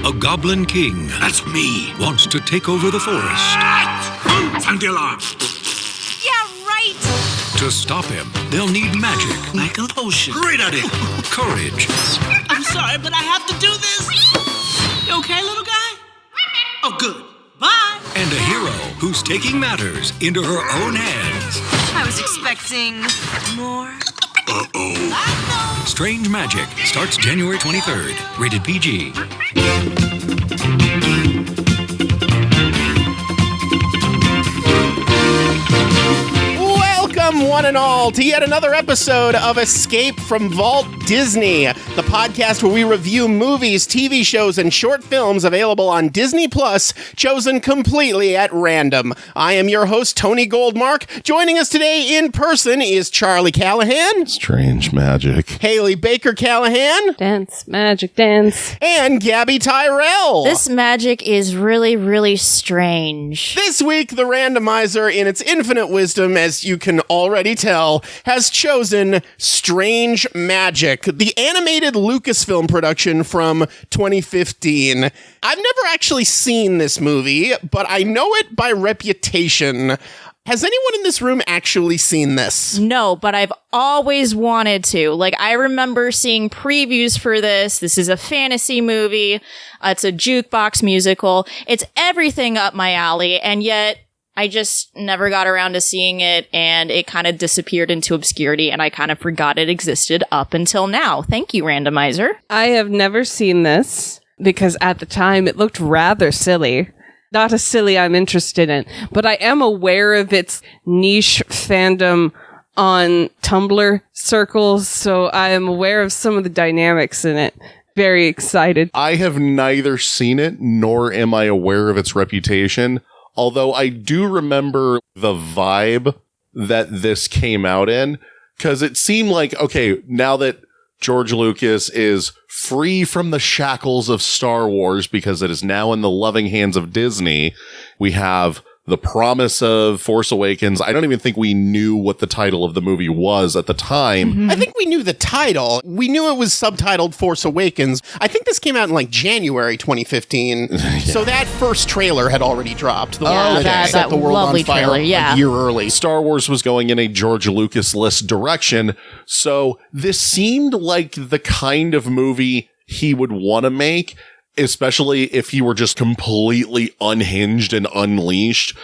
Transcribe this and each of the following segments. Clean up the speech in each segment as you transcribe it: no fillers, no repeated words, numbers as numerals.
A goblin king. That's me. Wants to take over the forest. Sound the alarm. Yeah, right. To stop him, they'll need magic. Like a potion. Great idea. Courage. I'm sorry, but I have to do this. You okay, little guy? Oh, good. Bye. And a hero who's taking matters into her own hands. I was expecting more. Uh-oh. Strange Magic starts January 23rd. Rated PG. Welcome, one and all, to yet another episode of Escape from Walt Disney, the podcast where we review movies, TV shows, and short films available on Disney Plus, chosen completely at random. I am your host, Tony Goldmark. Joining us today in person is Charlie Callahan. Strange Magic. Haley Baker Callahan. Dance, magic, dance. And Gaby Tyrrell. This magic is really, really strange. This week, the randomizer, in its infinite wisdom, as you can already tell, has chosen Strange Magic, the animated Lucasfilm production from 2015. I've never actually seen this movie, but I know it by reputation. Has anyone in this room actually seen this? No, but I've always wanted to. Like, I remember seeing previews for this. This is a fantasy movie. It's a jukebox musical. It's everything up my alley, and yet I just never got around to seeing it, and it kind of disappeared into obscurity, and I kind of forgot it existed up until now. Thank you, Randomizer. I have never seen this because at the time it looked rather silly. Not a silly I'm interested in, but I am aware of its niche fandom on Tumblr circles, so I am aware of some of the dynamics in it. Very excited. I have neither seen it nor am I aware of its reputation, although I do remember the vibe that this came out in, because it seemed like, okay, now that George Lucas is free from the shackles of Star Wars because it is now in the loving hands of Disney, we have the promise of Force Awakens. I don't even think we knew what the title of the movie was at the time. Mm-hmm. I think we knew the title. We knew it was subtitled Force Awakens. I think this came out in like January 2015. Yeah. So that first trailer had already dropped. The one that set the world on fire a year early. Star Wars was going in a George Lucas-less direction. So this seemed like the kind of movie he would want to make, especially if he were just completely unhinged and unleashed.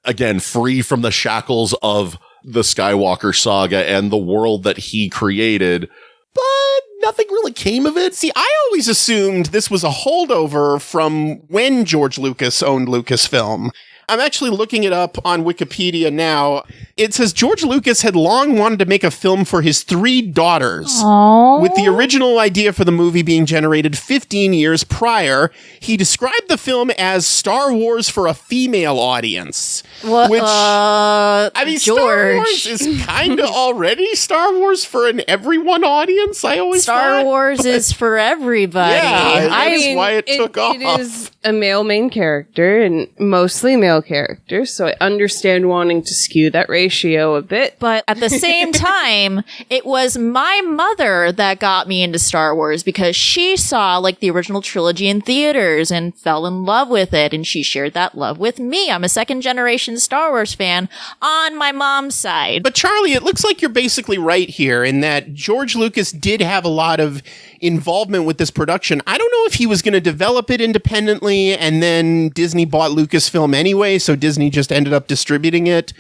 Again, free from the shackles of the Skywalker saga and the world that he created. But nothing really came of it. See, I always assumed this was a holdover from when George Lucas owned Lucasfilm. I'm actually looking it up on Wikipedia now. It says George Lucas had long wanted to make a film for his 3 daughters. Aww. With the original idea for the movie being generated 15 years prior. He described the film as Star Wars for a female audience. What? Which, I mean, George. Star Wars is kind of already Star Wars for an everyone audience, I always Star thought. Wars is for everybody. Yeah, I that's mean, why it took off. It is a male main character and mostly male characters, so I understand wanting to skew that ratio a bit. But at the same time, it was my mother that got me into Star Wars because she saw like the original trilogy in theaters and fell in love with it, and she shared that love with me. I'm a second generation Star Wars fan on my mom's side. But Charlie, it looks like you're basically right here in that George Lucas did have a lot of involvement with this production. I don't know if he was going to develop it independently and then Disney bought Lucasfilm anyway, so Disney just ended up distributing it.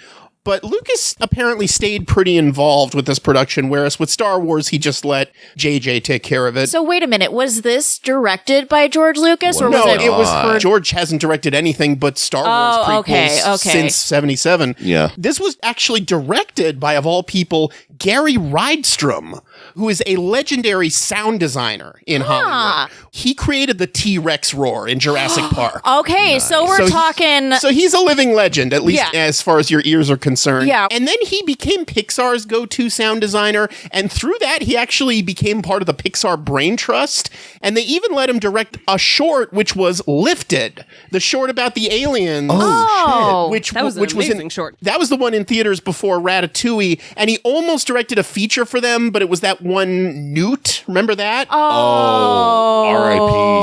But Lucas apparently stayed pretty involved with this production, whereas with Star Wars, he just let JJ take care of it. So wait a minute, was this directed by George Lucas? Or No, was it was for George hasn't directed anything but Star Wars prequels since 77. Yeah. This was actually directed by, of all people, Gary Rydstrom, who is a legendary sound designer in Hollywood. He created the T-Rex roar in Jurassic Park. Okay, so we're talking... So he's a living legend, at least as far as your ears are concerned. Yeah. And then he became Pixar's go-to sound designer, and through that, he actually became part of the Pixar Brain Trust, and they even let him direct a short, which was Lifted, the short about the aliens. Oh, shit. That was an amazing short. That was the one in theaters before Ratatouille, and he almost directed a feature for them, but it was that one Newt. Remember that? Oh, R.I.P.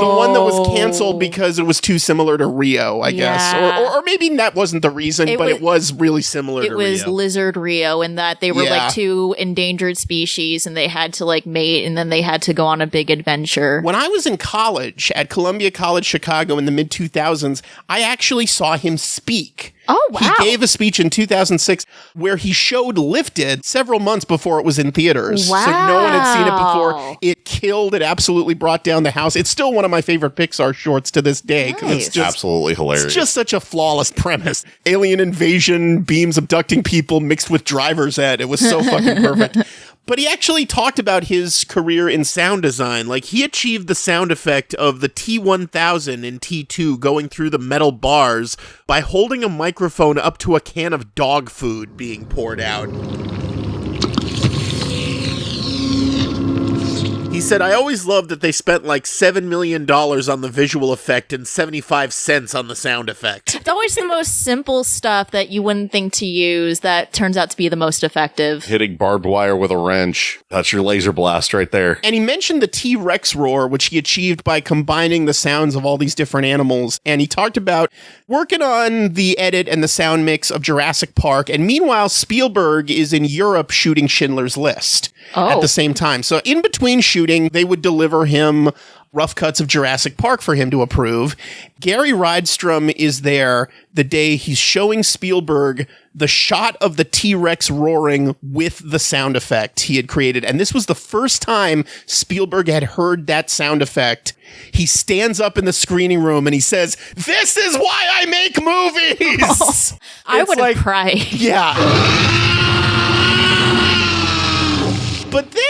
The one that was canceled because it was too similar to Rio, I guess. Yeah. Or maybe that wasn't the reason, but it was really similar to Rio. It was Lizard Rio in that they were Yeah. like two endangered species and they had to like mate and then they had to go on a big adventure. When I was in college at Columbia College Chicago in the mid-2000s, I actually saw him speak. Oh, wow. He gave a speech in 2006 where he showed Lifted several months before it was in theaters. Wow. So no one had seen it before. It killed. It absolutely brought down the house. It's still one of my favorite Pixar shorts to this day because it's just absolutely hilarious. It's just such a flawless premise. Alien invasion, beams abducting people mixed with driver's ed. It was so fucking perfect. But he actually talked about his career in sound design. Like, he achieved the sound effect of the T-1000 in T2 going through the metal bars by holding a microphone up to a can of dog food being poured out. He said, I always loved that they spent like $7 million on the visual effect and 75 cents on the sound effect. It's always the most simple stuff that you wouldn't think to use that turns out to be the most effective. Hitting barbed wire with a wrench. That's your laser blast right there. And he mentioned the T-Rex roar, which he achieved by combining the sounds of all these different animals. And he talked about working on the edit and the sound mix of Jurassic Park. And meanwhile, Spielberg is in Europe shooting Schindler's List at the same time. So in between shooting, they would deliver him rough cuts of Jurassic Park for him to approve. Gary Rydstrom is there the day he's showing Spielberg the shot of the T-Rex roaring with the sound effect he had created. And this was the first time Spielberg had heard that sound effect. He stands up in the screening room and he says, "This is why I make movies!" I would have cried. Yeah. But then,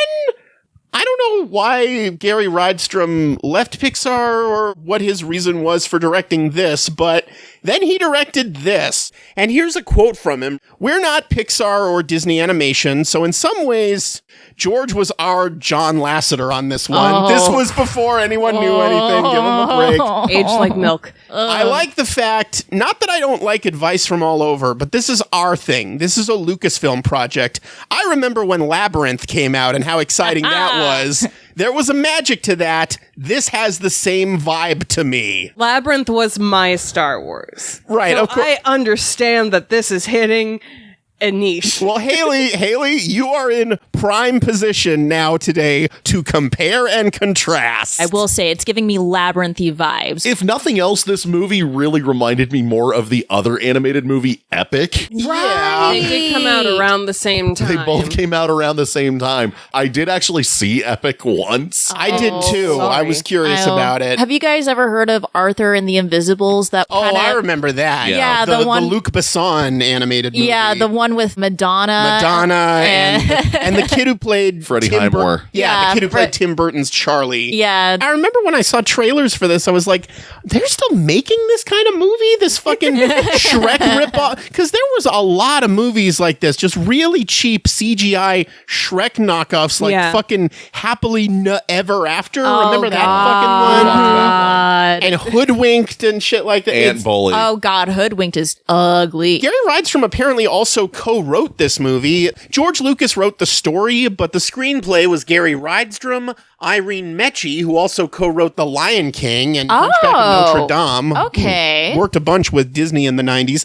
I don't know why Gary Rydstrom left Pixar or what his reason was for directing this, but then he directed this. And here's a quote from him. We're not Pixar or Disney Animation, so in some ways, George was our John Lasseter on this one. This was before anyone knew anything. Give him a break. Aged like milk. I like the fact, not that I don't like advice from all over, but this is our thing. This is a Lucasfilm project. I remember when Labyrinth came out and how exciting that was. There was a magic to that. This has the same vibe to me. Labyrinth was my Star Wars. Right, So of course. I understand that this is hitting a niche. Well, Haley, you are in prime position now today to compare and contrast. I will say it's giving me labyrinthy vibes. If nothing else, this movie really reminded me more of the other animated movie, Epic. Yeah. They did come out around the same time. They both came out around the same time. I did actually see Epic once. I did too. sorry. I was curious about it. Have you guys ever heard of Arthur and the Invisibles? That Oh, kinda, I remember that. Yeah, the the one- the Luc Besson animated movie. Yeah, the one with Madonna. and the kid who played Freddie Tim Highmore. The kid who played Tim Burton's Charlie. Yeah. I remember when I saw trailers for this, I was like, they're still making this kind of movie? This fucking Shrek ripoff? Because there was a lot of movies like this, just really cheap CGI Shrek knockoffs, like fucking Happily Ever After. Remember that fucking one? God. And Hoodwinked and shit like that. Ant Bully. Oh, God. Hoodwinked is ugly. Gary Rydstrom apparently also co-wrote this movie. George Lucas wrote the story, but the screenplay was Gary Rydstrom, Irene Mecci, who also co-wrote The Lion King and Hunchback of Notre Dame. Okay. Who worked a bunch with Disney in the 90s.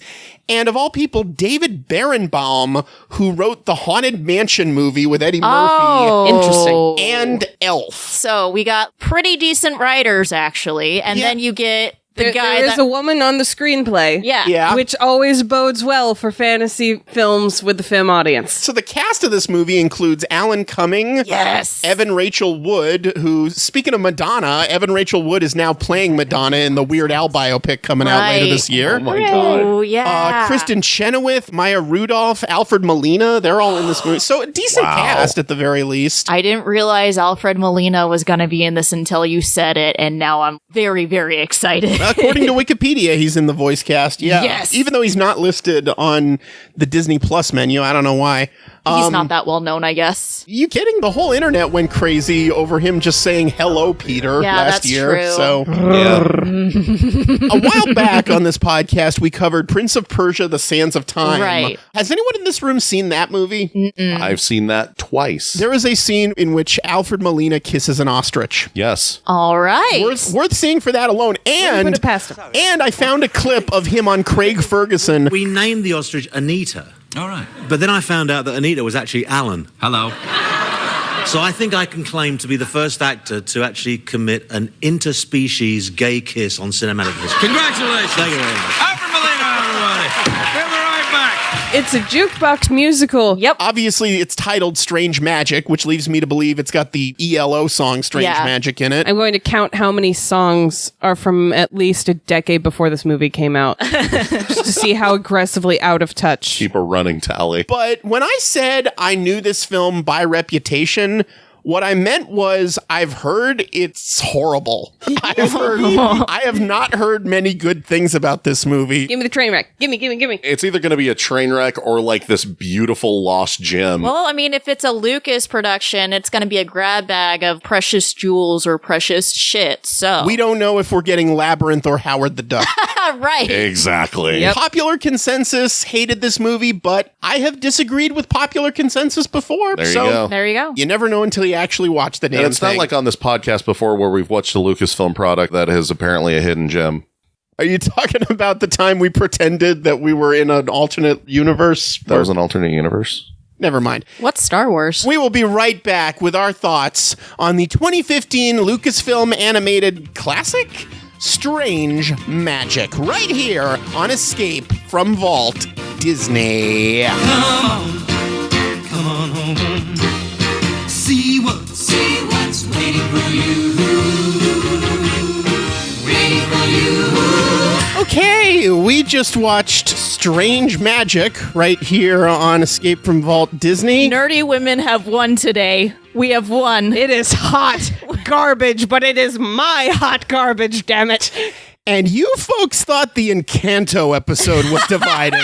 And of all people, David Berenbaum, who wrote the Haunted Mansion movie with Eddie Murphy. Interesting. And Elf. So we got pretty decent writers, actually. And then you get the guy there is a woman on the screenplay. Yeah. Which always bodes well for fantasy films with the film audience. So the cast of this movie includes Alan Cumming, Yes. Evan Rachel Wood, who, speaking of Madonna, Evan Rachel Wood is now playing Madonna in the Weird Al biopic coming out later this year. Oh my God. Oh, yeah. Kristen Chenoweth, Maya Rudolph, Alfred Molina, they're all in this movie. So a decent cast at the very least. I didn't realize Alfred Molina was going to be in this until you said it, and now I'm very, very excited. According to Wikipedia, he's in the voice cast. Yeah. Yes. Even though he's not listed on the Disney Plus menu. I don't know why. He's not that well known, I guess. You kidding? The whole internet went crazy over him just saying hello, Peter, Yeah, last that's year. true. So Yeah. a while back on this podcast, we covered Prince of Persia: The Sands of Time. Right. Has anyone in this room seen that movie? I've seen that twice. There is a scene in which Alfred Molina kisses an ostrich. Yes. All right. Worth seeing for that alone. And Put it past him. I found a clip of him on Craig Ferguson. We named the ostrich Anita. All right. But then I found out that Anita was actually Alan. Hello. So I think I can claim to be the first actor to actually commit an interspecies gay kiss on cinematic history. Congratulations. Thank you very much. Alfred Molina, everybody. We'll be right back. It's a jukebox musical. Yep. Obviously, it's titled Strange Magic, which leads me to believe it's got the ELO song Strange Yeah. Magic in it. I'm going to count how many songs are from at least a decade before this movie came out, just to see how aggressively out of touch. Keep a running tally. But when I said I knew this film by reputation, what I meant was I've heard it's horrible. I have not heard many good things about this movie. Give me the train wreck. Give me. It's either going to be a train wreck or like this beautiful lost gem. Well, I mean, if it's a Lucas production, it's going to be a grab bag of precious jewels or precious shit. So We don't know if we're getting Labyrinth or Howard the Duck. right. Exactly. Yep. Popular consensus hated this movie, but I have disagreed with popular consensus before. There you so go. There you go. You never know until you actually watch the damn And it's thing. not like on this podcast before where we've watched a Lucasfilm product that is apparently a hidden gem. Are you talking about the time we pretended that we were in an alternate universe? That was an alternate universe. Never mind. What's Star Wars? We will be right back with our thoughts on the 2015 Lucasfilm animated classic, Strange Magic, right here on Escape from Walt Disney. Come on home. See what's waiting for you. Waiting for you. Okay, we just watched Strange Magic right here on Escape from Walt Disney. Nerdy women have won today. We have won. It is hot garbage, but it is my hot garbage, damn it. And you folks thought the Encanto episode was divided.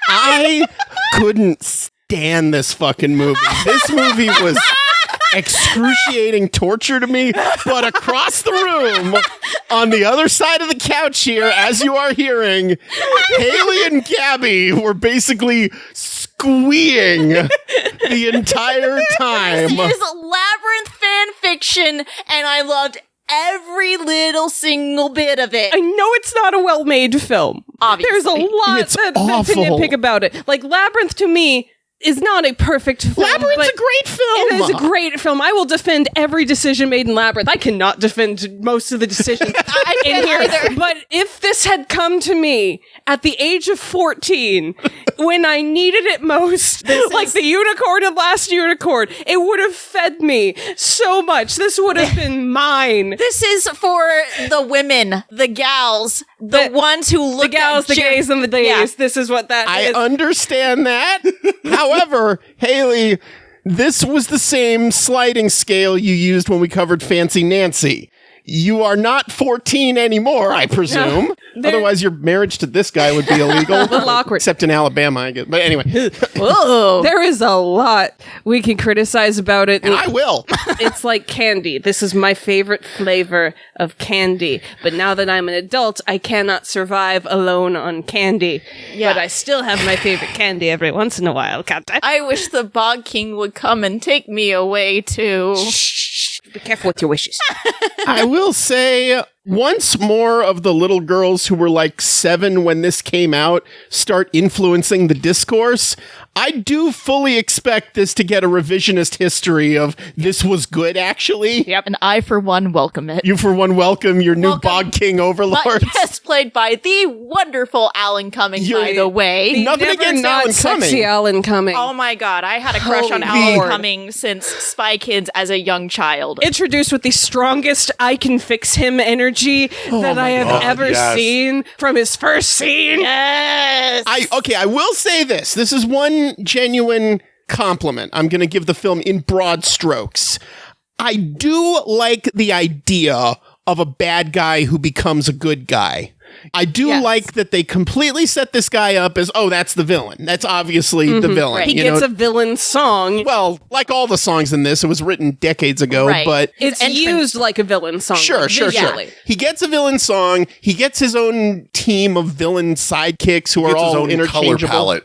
I couldn't stand this fucking movie. This movie was excruciating torture to me, but across the room, on the other side of the couch here, as you are hearing, Haley and Gaby were basically squeeing the entire time. This is Labyrinth fan fiction, and I loved every little single bit of it. I know it's not a well-made film. Obviously. There's a lot It's to awful. nitpick about it. Like, Labyrinth to me is not a perfect film. Labyrinth's but a great film. It is a great film. I will defend every decision made in Labyrinth. I cannot defend most of the decisions I in can't here. either. But if this had come to me at the age of 14, when I needed it most, like the unicorn of Last Unicorn, it would have fed me so much. This would have been mine. This is for the women, the gals, the ones who look The gals, the gays, and the days. Yeah. This is what that I is. understand that. However, Haley, this was the same sliding scale you used when we covered Fancy Nancy. You are not 14 anymore, I presume. Otherwise, your marriage to this guy would be illegal. A little awkward. Except in Alabama, I guess. But anyway, Whoa. There is a lot we can criticize about it. and I will. It's like candy. This is my favorite flavor of candy. But now that I'm an adult, I cannot survive alone on candy. Yeah. But I still have my favorite candy every once in a while, can't I? I wish the Bog King would come and take me away too. Be careful with your wishes. I will say, once more of the little girls who were like 7 when this came out start influencing the discourse, I do fully expect this to get a revisionist history of this was good, actually. Yep. And I, for one, welcome it. You, for one, welcome your new Welcome. Bog King But overlords. yes, played by the wonderful Alan Cumming, You're- by the way. Nothing Never against not Alan sexy Cumming. Alan Cumming. Oh my god, I had a crush on Holy Alan Lord. Cumming since Spy Kids as a young child. Introduced with the strongest I can fix him energy that I have God, ever yes. seen from his first scene. Yes. I will say this. This is one genuine compliment I'm going to give the film in broad strokes. I do like the idea of a bad guy who becomes a good guy. I do like that they completely set this guy up as, oh, that's the villain. That's obviously the villain. He gets a villain song. Well, like all the songs in this, it was written decades ago, but it's used like a villain song. Sure. He gets a villain song. He gets his own team of villain sidekicks who are all interchangeable. Color palette.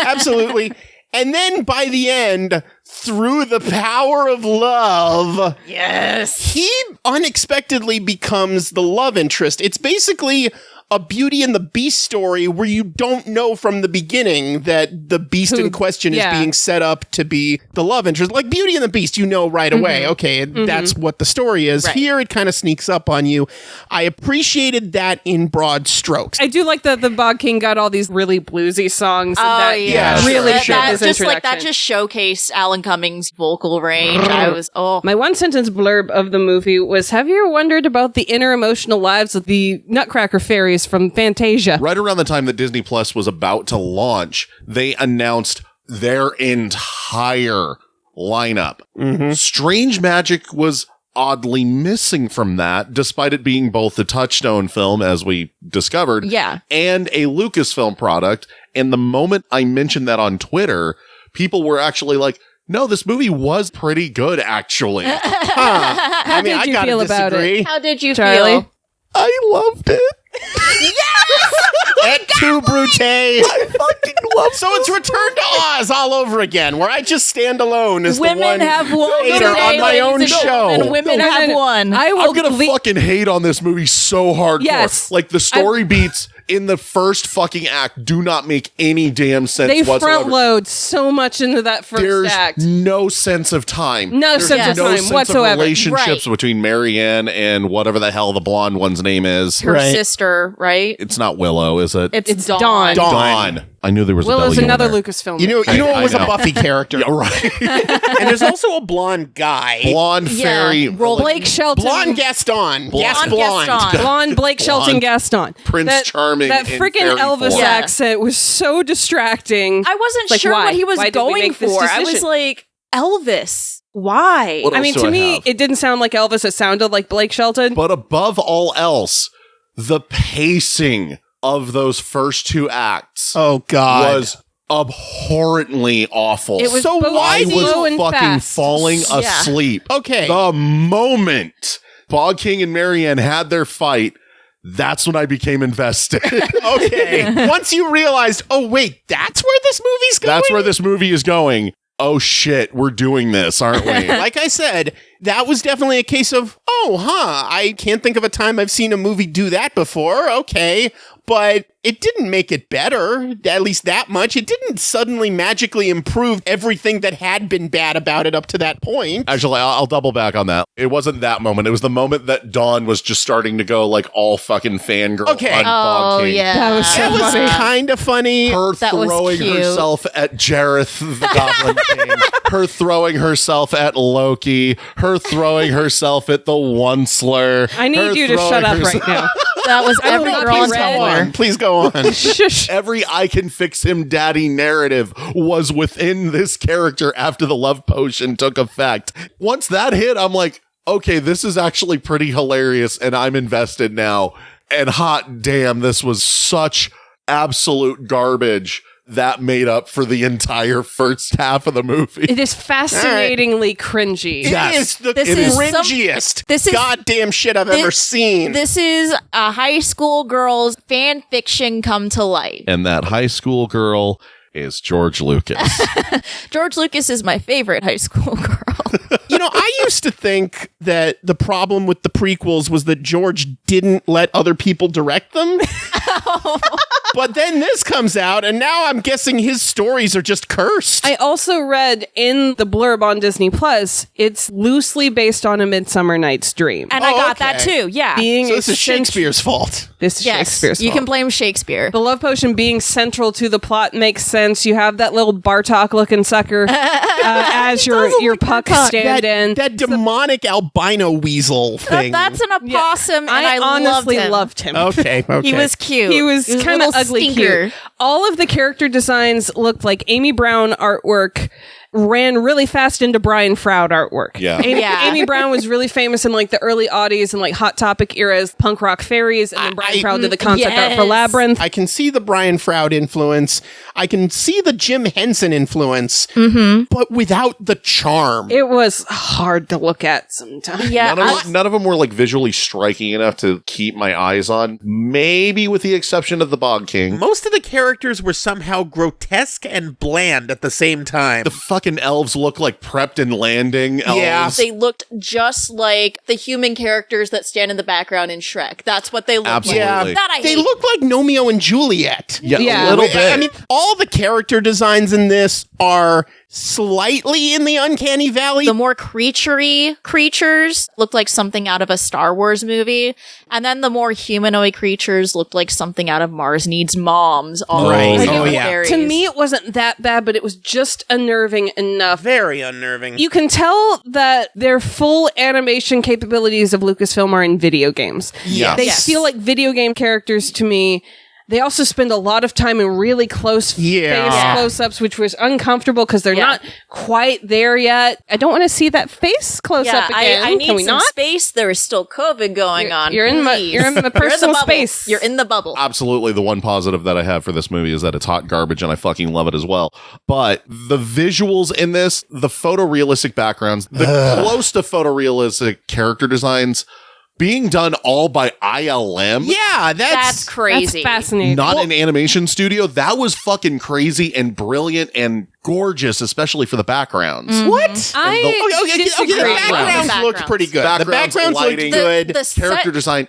Absolutely. And then by the end, through the power of love, he unexpectedly becomes the love interest. It's basically a Beauty and the Beast story where you don't know from the beginning that the beast in question is being set up to be the love interest. Like Beauty and the Beast, you know right away, okay, that's what the story is. Right. Here, it kind of sneaks up on you. I appreciated that in broad strokes. I do like that the Bog King got all these really bluesy songs. Really showed his just introduction. like that just showcased Alan Cummings' vocal range. I was My one sentence blurb of the movie was, have you ever wondered about the inner emotional lives of the Nutcracker fairies from Fantasia? Right around the time that Disney Plus was about to launch, they announced their entire lineup. Strange Magic was oddly missing from that, despite it being both the Touchstone film, as we discovered, and a Lucasfilm product. And the moment I mentioned that on Twitter, people were actually like, no, this movie was pretty good, actually. How did you feel about it? How did you Charlie? feel? I loved it. Et tu, Brute. I fucking love it. So it's Return to Oz all over again, where I just stand alone as Women the one have won hater today, on my ladies own and gentlemen. show. Women have won. I'm gonna fucking hate on this movie so hardcore. Yes. Like the story beats in the first fucking act do not make any damn sense They whatsoever. front load so much into that first There's act. no sense of time. No There's sense of no time sense whatsoever. Of relationships between Marianne and whatever the hell the blonde one's name is. Her sister, right? It's not Willow, is it? It's Dawn. Dawn. I knew there was Willow's a W another in there. Lucasfilm. You know it was a know. Buffy character. Yeah, right. And there's also a blonde guy. Blonde fairy. Blake Shelton. Blonde Gaston. Blonde Blonde. Gaston. Blonde Blake Shelton Blonde. Gaston. Prince Charming That in freaking fairy Elvis form. accent was so distracting. I wasn't Like, sure why? what he was Why did we going make this for. I was decision? like, Elvis. Why? What I else mean, do to I me, have? it didn't sound like Elvis. It sounded like Blake Shelton. But above all else, the pacing of those first two acts Oh, God. was abhorrently awful. It was So both why I do slow was and fucking fast. falling asleep. Okay. The moment Bog King and Marianne had their fight, that's when I became invested. Okay. Once you realized, oh, wait, that's where this movie's going? That's where this movie is going. Oh shit, we're doing this, aren't we? Like I said, that was definitely a case of, I can't think of a time I've seen a movie do that before. Okay. But it didn't make it better, at least that much. It didn't suddenly magically improve everything that had been bad about it up to that point. Actually, I'll double back on that. It wasn't that moment. It was the moment that Dawn was just starting to go like all fucking fangirl Okay. on Bog King. That was so That was funny. kind of funny. Her That was throwing cute. herself at Jareth the Goblin King. Her throwing herself at Loki. Her throwing herself at the Onceler. I need her you to throwing shut up herself- right now. That was every not girl be on red. Tumblr. Please go on. Shush. Every I can fix him daddy narrative was within this character after the love potion took effect. Once that hit, I'm like, okay, this is actually pretty hilarious and I'm invested now. And hot damn, this was such absolute garbage that made up for the entire first half of the movie. It is fascinatingly cringy. Yes. It is the This is cringiest this is- goddamn shit I've ever seen. This is a high school girl's fan fiction come to life. And that high school girl is George Lucas. George Lucas is my favorite high school girl. I used to think that the problem with the prequels was that George didn't let other people direct them. But then this comes out, and now I'm guessing his stories are just cursed. I also read in the blurb on Disney Plus, it's loosely based on A Midsummer Night's Dream. And I Oh, got that okay. too. Yeah. Being So this is essential- Shakespeare's fault. This is Yes. Shakespeare's You fault. can blame Shakespeare. The love potion being central to the plot makes sense. You have that little Bartok-looking sucker as your puck stand-in. That demonic albino weasel thing. That's an opossum, and I honestly loved him. okay. He was cute. He was a kind of little ugly stinker. cute. All of the character designs looked like Amy Brown artwork ran really fast into Brian Froud artwork. Yeah. Amy Brown was really famous in like the early aughties and like Hot Topic eras, punk rock fairies, and then Brian Froud did the concept art for Labyrinth. I can see the Brian Froud influence. I can see the Jim Henson influence, but without the charm. It was hard to look at sometimes. Yeah, None of them were like visually striking enough to keep my eyes on, maybe with the exception of the Bog King. Most of the characters were somehow grotesque and bland at the same time. The fucking elves look like prepped and landing elves. Yeah. they looked just like the human characters that stand in the background in Shrek. That's what they look Absolutely. like. Yeah. That I They hate. look like Romeo and Juliet. Yeah. A little bit. I mean, all the character designs in this are slightly in the uncanny valley. The more creaturey creatures looked like something out of a Star Wars movie, and then the more humanoid creatures looked like something out of Mars Needs Moms. Right. Oh, yeah. Fairies. To me, it wasn't that bad, but it was just unnerving enough. Very unnerving. You can tell that their full animation capabilities of Lucasfilm are in video games. Yes. They Yes. feel like video game characters to me. They also spend a lot of time in really close face close-ups, which was uncomfortable because they're not quite there yet. I don't want to see that face close-up again. I need Can we some not? space. There is still COVID going on. You're in my Please. personal bubble. space. You're in the bubble. Absolutely, the one positive that I have for this movie is that it's hot garbage and I fucking love it as well. But the visuals in this, the photorealistic backgrounds, the close to photorealistic character designs being done all by ILM. Yeah, That's crazy. That's fascinating. Not an animation studio. That was fucking crazy and brilliant and gorgeous, especially for the backgrounds. What? I disagree. The backgrounds The looked pretty good. The Backgrounds, backgrounds looked lighting, good. The Character set- design.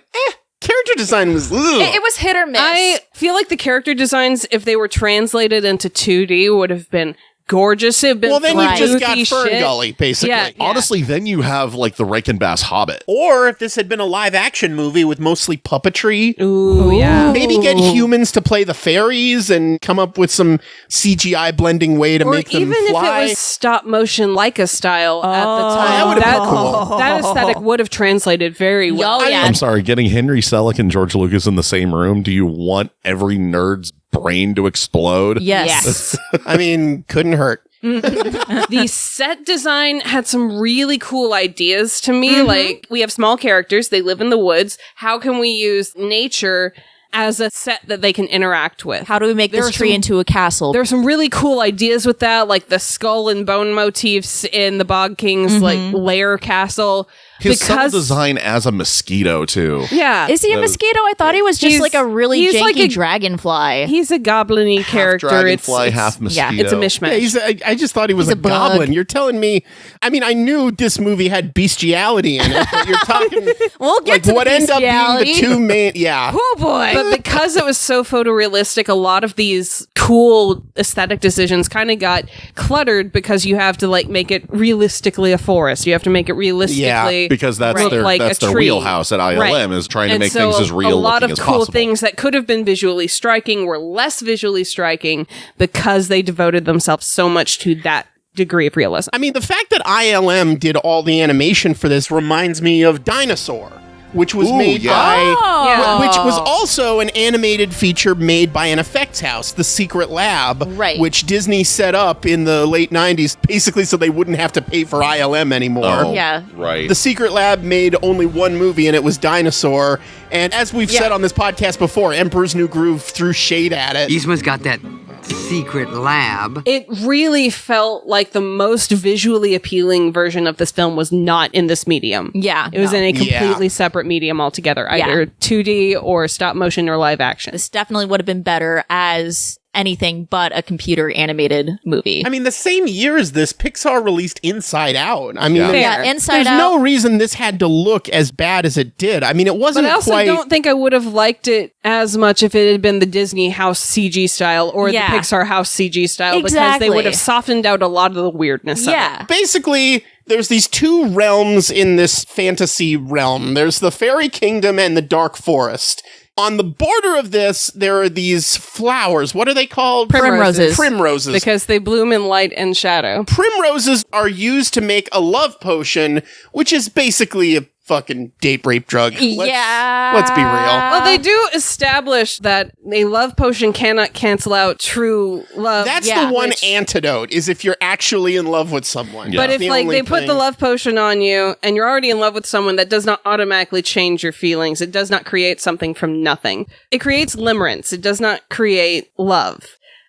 Character design was... ugh. It was hit or miss. I feel like the character designs, if they were translated into 2D, would have been gorgeous. It'd been Well, then you just got floofy shit. Ferngully, basically. Yeah. Honestly, then you have like the Reichenbass Hobbit. Or if this had been a live-action movie with mostly puppetry, Ooh, yeah. maybe get humans to play the fairies and come up with some CGI blending way to Or make them even fly. if it was stop motion Leica style at the time. that would've been cool. That aesthetic would have translated very well. Oh, yeah. I'm sorry, getting Henry Selick and George Lucas in the same room, do you want every nerd's brain to explode? yes. I mean, couldn't hurt. The set design had some really cool ideas to me. Like, we have small characters, they live in the woods. How can we use nature as a set that they can interact with? How do we make There this are tree some- into a castle? There's some really cool ideas with that, like the skull and bone motifs in the Bog King's like lair castle. His subtle design as a mosquito, too. Yeah. Is he a mosquito? I thought he was just He's- like a really he's janky like a- dragonfly. He's a goblin-y character. Dragonfly, half mosquito. It's a mishmash. Yeah, I just thought he was He's a a bug. goblin. You're telling me... I mean, I knew this movie had bestiality in it, but you're talking... We'll get like, to the what end up being the bestiality. two main... Yeah. Oh boy. But because it was so photorealistic, a lot of these cool aesthetic decisions kind of got cluttered because you have to like make it realistically a forest. You have to make it realistically Because that's look their like that's a their tree. wheelhouse at ILM Right. is trying to And make so things as real a lot looking of as cool possible. things that could have been visually striking were less visually striking because they devoted themselves so much to that degree of realism. I mean, the fact that ILM did all the animation for this reminds me of Dinosaur, which was made by... Yeah. Which was also an animated feature made by an effects house, the Secret Lab, Right. which Disney set up in the late 90s, basically so they wouldn't have to pay for ILM anymore. Oh, Yeah. right. The Secret Lab made only one movie, and it was Dinosaur. And as we've said on this podcast before, Emperor's New Groove threw shade at it. Yzma's got that secret lab. It really felt like the most visually appealing version of this film was not in this medium. Yeah, It was no. in a completely separate medium altogether, either 2D or stop motion or live action. This definitely would have been better as anything but a computer animated movie. I mean, the same year as this, Pixar released Inside Out. I mean, Yeah. Fair. Yeah, Inside there's Out. no reason this had to look as bad as it did. I mean, it But wasn't I also quite... don't think I would have liked it as much if it had been the Disney house CG style or Yeah. the Pixar house CG style because Exactly. they would have softened out a lot of the weirdness of Yeah. Basically, there's these two realms in this fantasy realm. There's the Fairy Kingdom and the Dark Forest. On the border of this, there are these flowers. What are they called? Primroses. Primroses. it. Because they bloom in light and shadow. Primroses are used to make a love potion, which is basically a fucking date rape drug. Let's be real. Well, they do establish that a love potion cannot cancel out true love. That's the one antidote, is if you're actually in love with someone. But if like they put the love potion on you and you're already in love with someone, that does not automatically change your feelings. It does not create something from nothing. It creates limerence. It does not create love.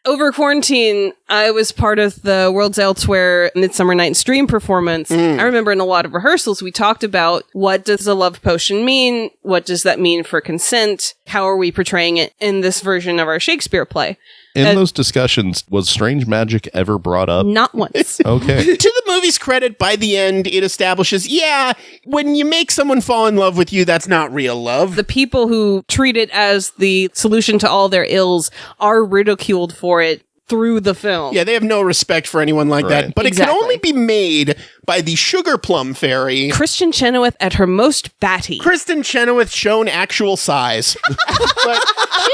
Over quarantine, I was part of the Worlds Elsewhere Midsummer Night's Dream performance. I remember in a lot of rehearsals, we talked about what does a love potion mean? What does that mean for consent? How are we portraying it in this version of our Shakespeare play? In those discussions, was strange magic ever brought up? Not once. Okay. To the movie's credit, by the end, it establishes, when you make someone fall in love with you, that's not real love. The people who treat it as the solution to all their ills are ridiculed for it through the film. Yeah, they have no respect for anyone like that. But it can only be made by the Sugar Plum Fairy. Kristen Chenoweth at her most batty. Kristen Chenoweth shown actual size. But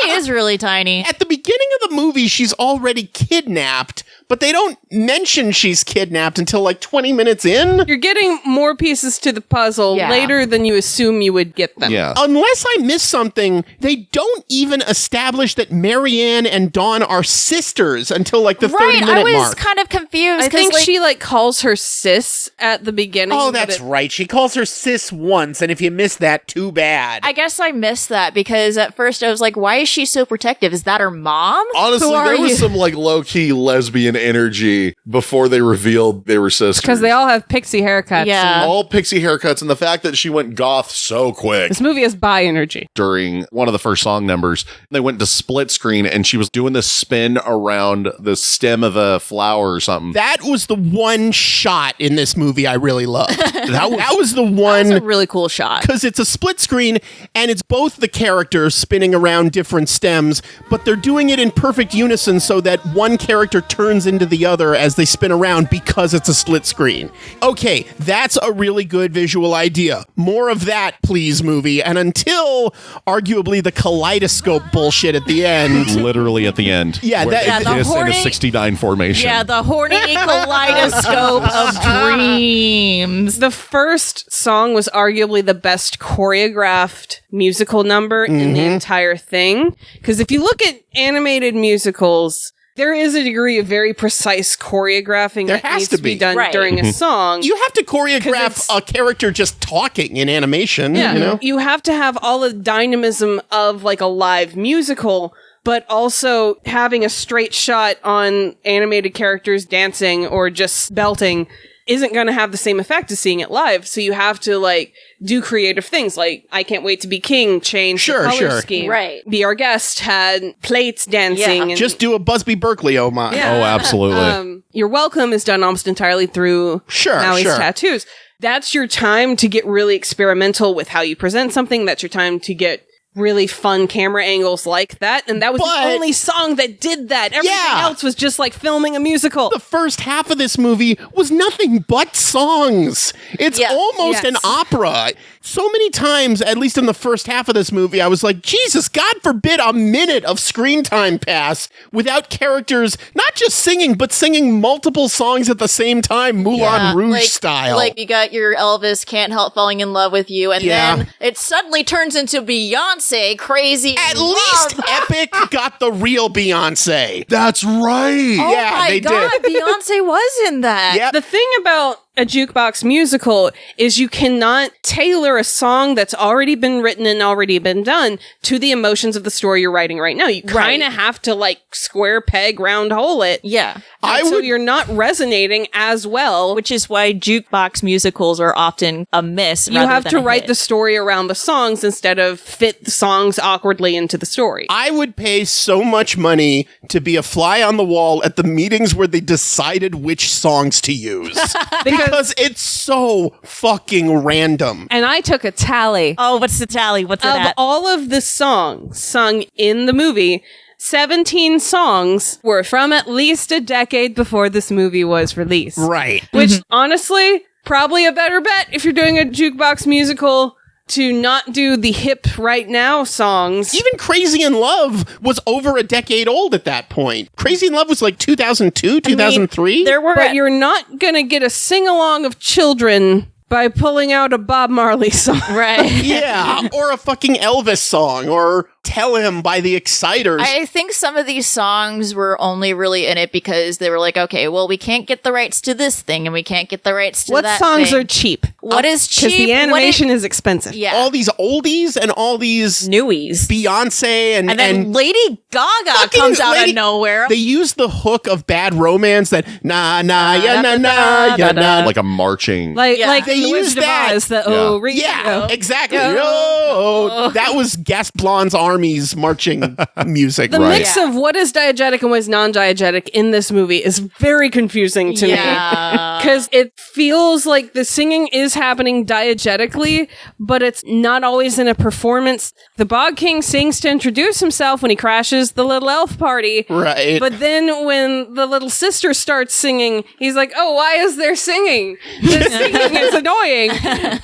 She is really tiny. at the beginning of the movie, she's already kidnapped, but they don't mention she's kidnapped until like 20 minutes in. You're getting more pieces to the puzzle later than you assume you would get them. Yeah. Unless I missed something, they don't even establish that Marianne and Dawn are sisters until like the 30-minute I was mark. kind of confused. I 'cause, think like, she like calls her sis at the beginning. Oh, but that's right. She calls her sis once, and if you miss that, too bad. I guess I missed that because at first I was like, why is she so protective? Is that her mom? Honestly, Who are there was you? some like low-key lesbian energy before they revealed they were sisters. because they all have pixie haircuts. Yeah. and all pixie haircuts, and the fact that she went goth so quick This movie has bi energy. during one of the first song numbers. They went to split screen, and she was doing this spin around the stem of a flower or something. That was the one shot in this movie I really loved. that was the one. That's a really cool shot. Because it's a split screen and it's both the characters spinning around different stems, but they're doing it in perfect unison so that one character turns into the other as they spin around because it's a split screen. Okay, that's a really good visual idea. More of that, please, movie. And until arguably the kaleidoscope bullshit at the end. Literally at the end. Yeah, where that- they the kiss in horny- a 69 formation. Yeah, the horny kaleidoscope of dreams. The first song was arguably the best choreographed musical number in the entire thing. Because if you look at animated musicals, there is a degree of very precise choreographing There that has needs to to be be. done Right. during a song. You have to choreograph it's- a character just talking in animation, Yeah, you know? you have to have all the dynamism of like a live musical, but also having a straight shot on animated characters dancing or just belting isn't going to have the same effect as seeing it live. So you have to like do creative things like I Can't Wait to Be King, change Sure, the color sure. scheme. Right. Be Our Guest had plates dancing. And, Just do a Busby Berkeley homage. Yeah. Oh, absolutely. You're Welcome is done almost entirely through Sure, Maui's sure. tattoos. That's your time to get really experimental with how you present something. That's your time to get really fun camera angles like that. And that was But- the only song that did that. Everything Yeah. else was just like filming a musical. The first half of this movie was nothing but songs. It's Yeah. almost an Yes. opera. So many times, at least in the first half of this movie, I was like, Jesus, God forbid a minute of screen time pass without characters not just singing, but singing multiple songs at the same time, Moulin Rouge style. Like you got your Elvis Can't Help Falling in Love with You, and Yeah. then it suddenly turns into Beyonce Crazy at Love. least Epic got the real Beyonce. That's right. Oh Yeah, my they god, did. Beyonce was in that. Yep. The thing about a jukebox musical is you cannot tailor a song that's already been written and already been done to the emotions of the story you're writing right now. You kind of have to like square peg, round hole it. Yeah. So you're not resonating as well. Which is why jukebox musicals are often a miss. You rather have than to a write hit. the story around the songs instead of fit the songs awkwardly into the story. I would pay so much money to be a fly on the wall at the meetings where they decided which songs to use. because it's so fucking random. And I took a tally Oh, what's the tally? What's it of at? all of the songs sung in the movie. 17 songs were from at least a decade before this movie was released. Right. Which, honestly, probably a better bet if you're doing a jukebox musical to not do the hip right now songs. Even Crazy in Love was over a decade old at that point. Crazy in Love was like 2002, 2003. There were But you're not going to get a sing-along of children by pulling out a Bob Marley song. Right. Yeah, or a fucking Elvis song, or Tell Him by the Exciters. I think some of these songs were only really in it because they were like, okay, well, we can't get the rights to this thing and we can't get the rights to What that songs thing. are cheap? What is cheap? Because the animation is expensive. Yeah. All these oldies and all these newies. Beyonce and then Lady Gaga fucking comes out Lady- of nowhere. They use the hook of Bad Romance, that na na ya na na ya na. Like a marching. Like They the use Wizard of that. Oz, the Yeah, exactly. Yeah. Oh, that was Gasplon's army's marching music. The mix of what is diegetic and what is non-diegetic in this movie is very confusing to me. Because it feels like the singing is happening diegetically, but it's not always in a performance. The Bog King sings to introduce himself when he crashes the little elf party. Right. But then when the little sister starts singing, he's like, oh, why is there singing? The singing is annoying.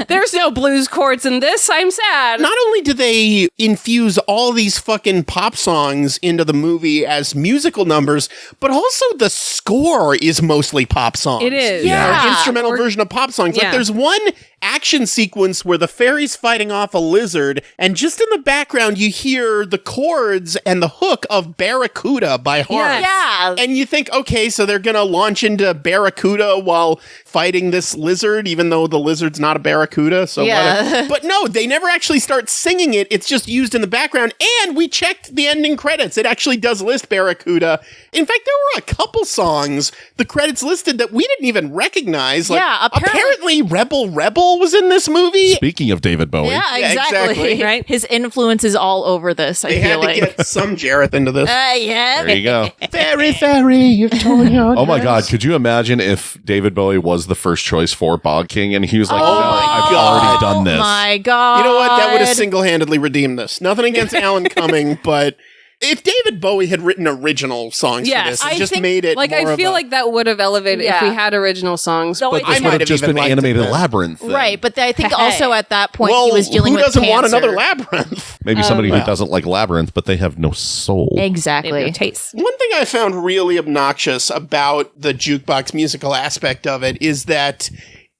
There's no blues chords in this. I'm sad. Not only do they infuse all these fucking pop songs into the movie as musical numbers, but also the score is mostly pop songs. It is. Or instrumental version of pop songs. Yeah. Like there's one action sequence where the fairy's fighting off a lizard, and just in the background you hear the chords and the hook of Barracuda by Heart. Yeah. And you think, okay, so they're gonna launch into Barracuda while fighting this lizard, even though the lizard's not a barracuda. So Yeah. but no, they never actually start singing it. It's just used in the background. And we checked the ending credits. It actually does list Barracuda. In fact, there were a couple songs, the credits listed, that we didn't even recognize. Like, Yeah, apparently Rebel was in this movie. Speaking of David Bowie. Yeah, Yeah, exactly. exactly. Right? His influence is all over this, I They feel had to like. get some Jareth into this. Yeah. There you go. Fairy, you've torn your Oh my dress. God. Could you imagine if David Bowie was the first choice for Bog King and he was like, Oh no, my I've God. already done this. Oh my God. You know what? That would have single-handedly redeemed this. Nothing against Alan Cumming, but if David Bowie had written original songs for this, and just made it like more I of feel a- like that would have elevated if we Yeah. had original songs. No, but I This might would have have just even been liked animated it then. Labyrinth. then. Right, but I think Hey. also at that point well, he was dealing who with doesn't want cancer. another Labyrinth? Maybe somebody who doesn't like Labyrinth, but they have no soul. Exactly. taste. One thing I found really obnoxious about the jukebox musical aspect of it is that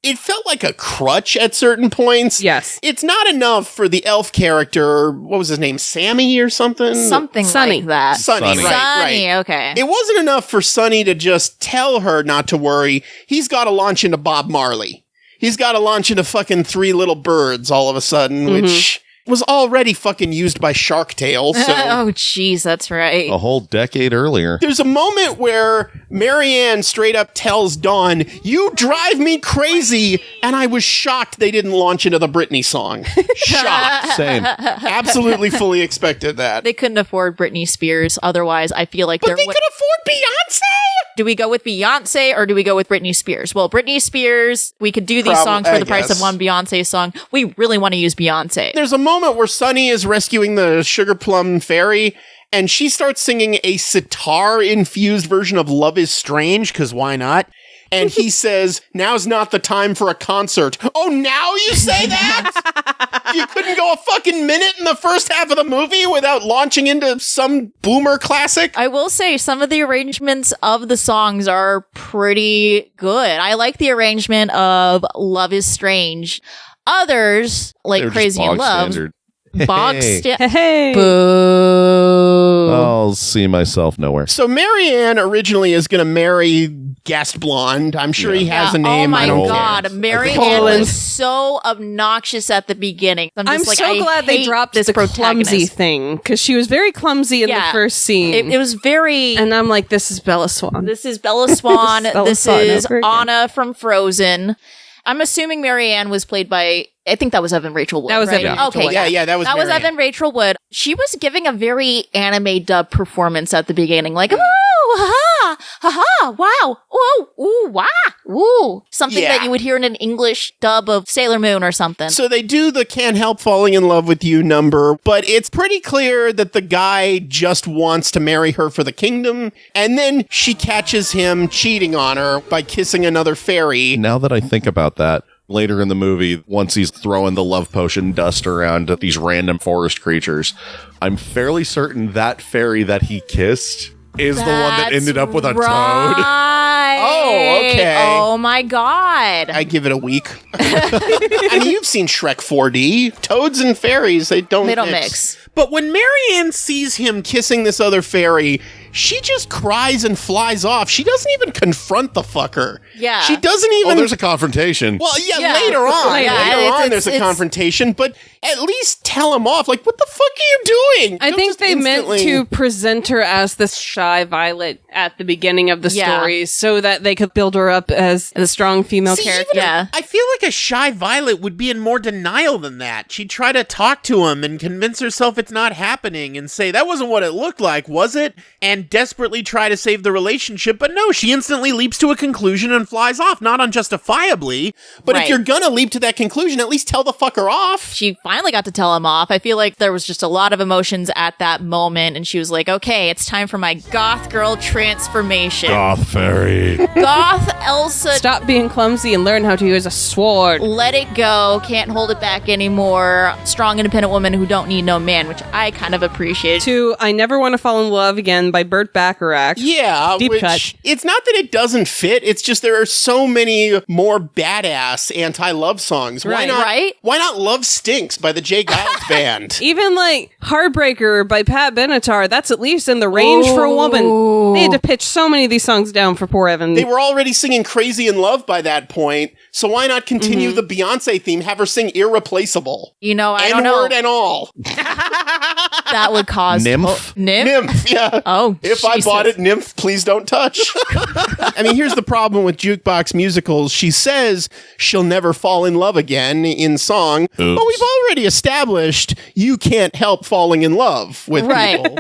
it felt like a crutch at certain points. Yes. It's not enough for the elf character, what was his name, Sammy or something? Something Sunny. like that. Sonny, Sonny. right, Sunny, right. okay. It wasn't enough for Sonny to just tell her not to worry. He's got to launch into Bob Marley. He's got to launch into fucking Three Little Birds all of a sudden, which was already fucking used by Shark Tale. So Oh, jeez, that's right. A whole decade earlier. there's a moment where Marianne straight up tells Dawn, "You drive me crazy," and I was shocked they didn't launch into the Britney song. Shocked. Same. Absolutely fully expected that. They couldn't afford Britney Spears. Otherwise, I feel like But they would. could afford Beyonce. Do we go with Beyonce or do we go with Britney Spears? Well, Britney Spears, we could do these songs for I the price of guess. one Beyonce song. We really want to use Beyonce. There's a moment where Sunny is rescuing the Sugar Plum Fairy, and she starts singing a sitar-infused version of Love is Strange, because why not? And he says, "Now's not the time for a concert." Oh, now you say that? You couldn't go a fucking minute in the first half of the movie without launching into some boomer classic? I will say some of the arrangements of the songs are pretty good. I like the arrangement of Love is Strange. Others, like They're just Crazy in bog Love, standard. bog Hey. standard. Hey. Boo. I'll see myself nowhere. So Marianne originally is going to marry Gast Blonde. I'm sure he has a Oh name. my I don't God, care. Mary Ann Poland. was so obnoxious at the beginning. I'm I'm just like, so I glad they hate dropped this the clumsy protagonist. thing because she was very clumsy in the Yeah. first scene. It was very. and I'm like, this is Bella Swan. This is Bella Swan. Bella This Swan is over again. Anna from Frozen. I'm assuming Mary Ann was played by. I think that was Evan Rachel Wood. That was right? Evan Rachel Okay, Wood. Yeah, that was that was Marianne. Evan Rachel Wood. She was giving a very anime dub performance at the beginning, like, ooh, ha ha, wow, ooh, wah, ooh, something Yeah. that you would hear in an English dub of Sailor Moon or something. So they do the "Can't Help Falling in Love with You" number, but it's pretty clear that the guy just wants to marry her for the kingdom, and then she catches him cheating on her by kissing another fairy. Now that I think about that, later in the movie, once he's throwing the love potion dust around at these random forest creatures, I'm fairly certain that fairy that he kissed is the one that ended up with a toad. right. Oh, okay. Oh my god. I give it a week. I mean, you've seen Shrek 4D. Toads and fairies, they don't mix. But when Marianne sees him kissing this other fairy, she just cries and flies off. She doesn't even confront the fucker. Yeah. She doesn't even... Oh, there's a confrontation. Well, Yeah. later on. Later. Later on, It's- there's a confrontation, but at least tell him off. Like, what the fuck are you doing? I Don't think just they meant instantly- to present her as this shy Violet at the beginning of the Yeah. story so that they could build her up as a strong female See, character. even Yeah. I feel like a shy Violet would be in more denial than that. She'd try to talk to him and convince herself it's not happening and say, that wasn't what it looked like, was it? And desperately try to save the relationship. But no, she instantly leaps to a conclusion and flies off, not unjustifiably. But Right. if you're gonna leap to that conclusion, at least tell the fucker off. She finally got to tell him off. I feel like there was just a lot of emotions at that moment, and she was like, okay, it's time for my goth girl transformation. Goth fairy. Goth Elsa, Stop being clumsy and learn how to use a sword. let it go, can't hold it back anymore. Strong, independent woman who don't need no man, which I kind of appreciate. To I Never Want to Fall in Love Again by Burt Bacharach. Yeah, Deep which cut. it's not that it doesn't fit. It's just there are so many more badass anti-love songs. Why Right. not? Right? Why not "Love Stinks" by the Jay Giles Band? Even like Heartbreaker by Pat Benatar, that's at least in the range for a woman. They had to pitch so many of these songs down for poor Evan. They were already singing "Crazy in Love" by that point, so why not continue the Beyonce theme? Have her sing "Irreplaceable," You know, I don't know. N-word and all. That would cause Nymph? Nymph? Nymph, yeah. Oh, If I Jesus. bought it, Nymph, please don't touch. I mean, here's the problem with jukebox musicals. She says she'll never fall in love again in song, but we've already established you can't help falling in love with Right. people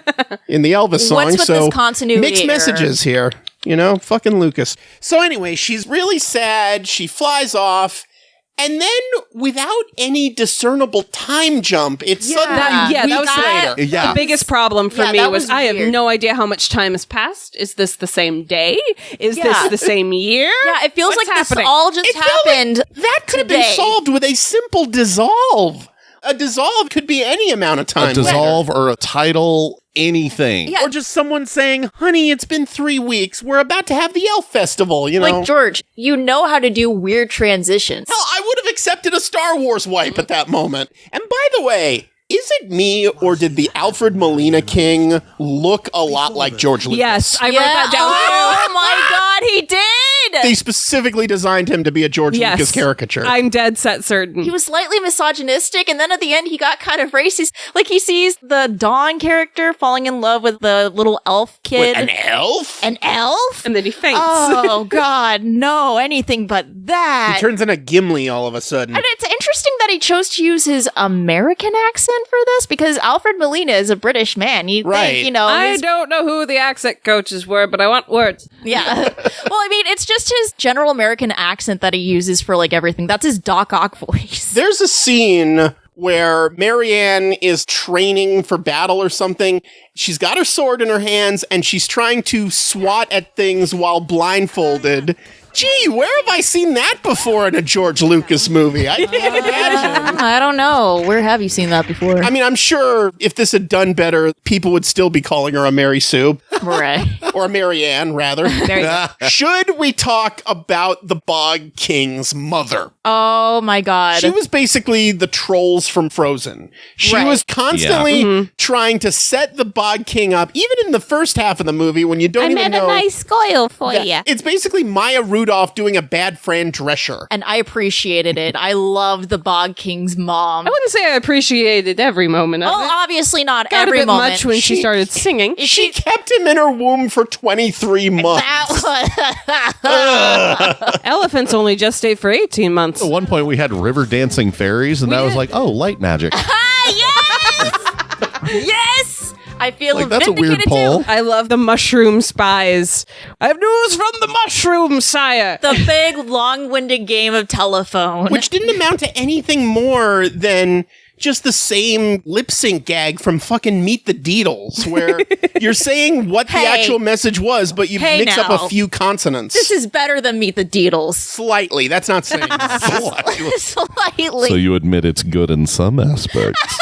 in the Elvis song. What's with so this continuity mixed error? messages here. You know, fucking Lucas. So anyway, she's really sad. She flies off. And then, without any discernible time jump, it's suddenly that was weeks later. Yeah. The biggest problem for Yeah, me that was was I have weird. no idea how much time has passed. Is this the same day? Is Yeah. this the same year? Yeah, it feels What's like happening? this all just It felt like happened. that could have been today. solved with a simple dissolve. A dissolve could be any amount of time. A dissolve or a title, anything. Yeah. Or just someone saying, honey, it's been 3 weeks. We're about to have the Elf Festival, you know? Like, George, you know how to do weird transitions. Hell, I would have accepted a Star Wars wipe at that moment. And by the way, is it me or did the Alfred Molina King look a lot like George Lucas? Yes, I wrote that down Oh my god, he did! They specifically designed him to be a George too. Lucas caricature. I'm dead set certain. He was slightly misogynistic, and then at the end, he got kind of racist. Like, he sees the Dawn character falling in love with the little elf kid. Wait, an elf? An elf? and then he faints. Oh, God, no, anything but that. He turns into Gimli all of a sudden. And it's interesting that he chose to use his American accent for this, because Alfred Molina is a British man. You Right. think, you know, I his- don't know who the accent coaches were, but I want words. yeah. Well, I mean, it's just his general American accent that he uses for, like, everything. That's his Doc Ock voice. There's a scene where Marianne is training for battle or something. She's got her sword in her hands and she's trying to swat at things while blindfolded. Gee, where have I seen that before in a George Lucas movie? I can't imagine. I don't know. Where have you seen that before? I mean, I'm sure if this had done better, people would still be calling her a Mary Sue. Right. Or a Marianne, rather. There you go. Should we talk about the Bog King's mother? Oh my god. She was basically the trolls from Frozen. She Right. was constantly trying to set the Bog King up, even in the first half of the movie when you don't even know. scoil for Yeah, it's basically Maya Rudolph doing a bad Fran Drescher. And I appreciated it. I loved the Bog King's mom. I wouldn't say I appreciated every moment of Well, it. obviously not Got every a bit moment. much when she started singing. She kept him in her womb for 23 months. Elephants only gestate for 18 months. At one point, we had river dancing fairies, and that was like, oh, light magic. yes! Yes! I feel Like, that's a weird vindicated poll. too. I love the mushroom spies. I have news from the mushroom, sire. The big, long-winded game of telephone. Which didn't amount to anything more than just the same lip sync gag from fucking Meet the Deedles, where you're saying what the Hey. actual message was, but you Hey mix up now. a few consonants. This is better than Meet the Deedles. Slightly. That's not saying much. Slightly. So you admit it's good in some aspects.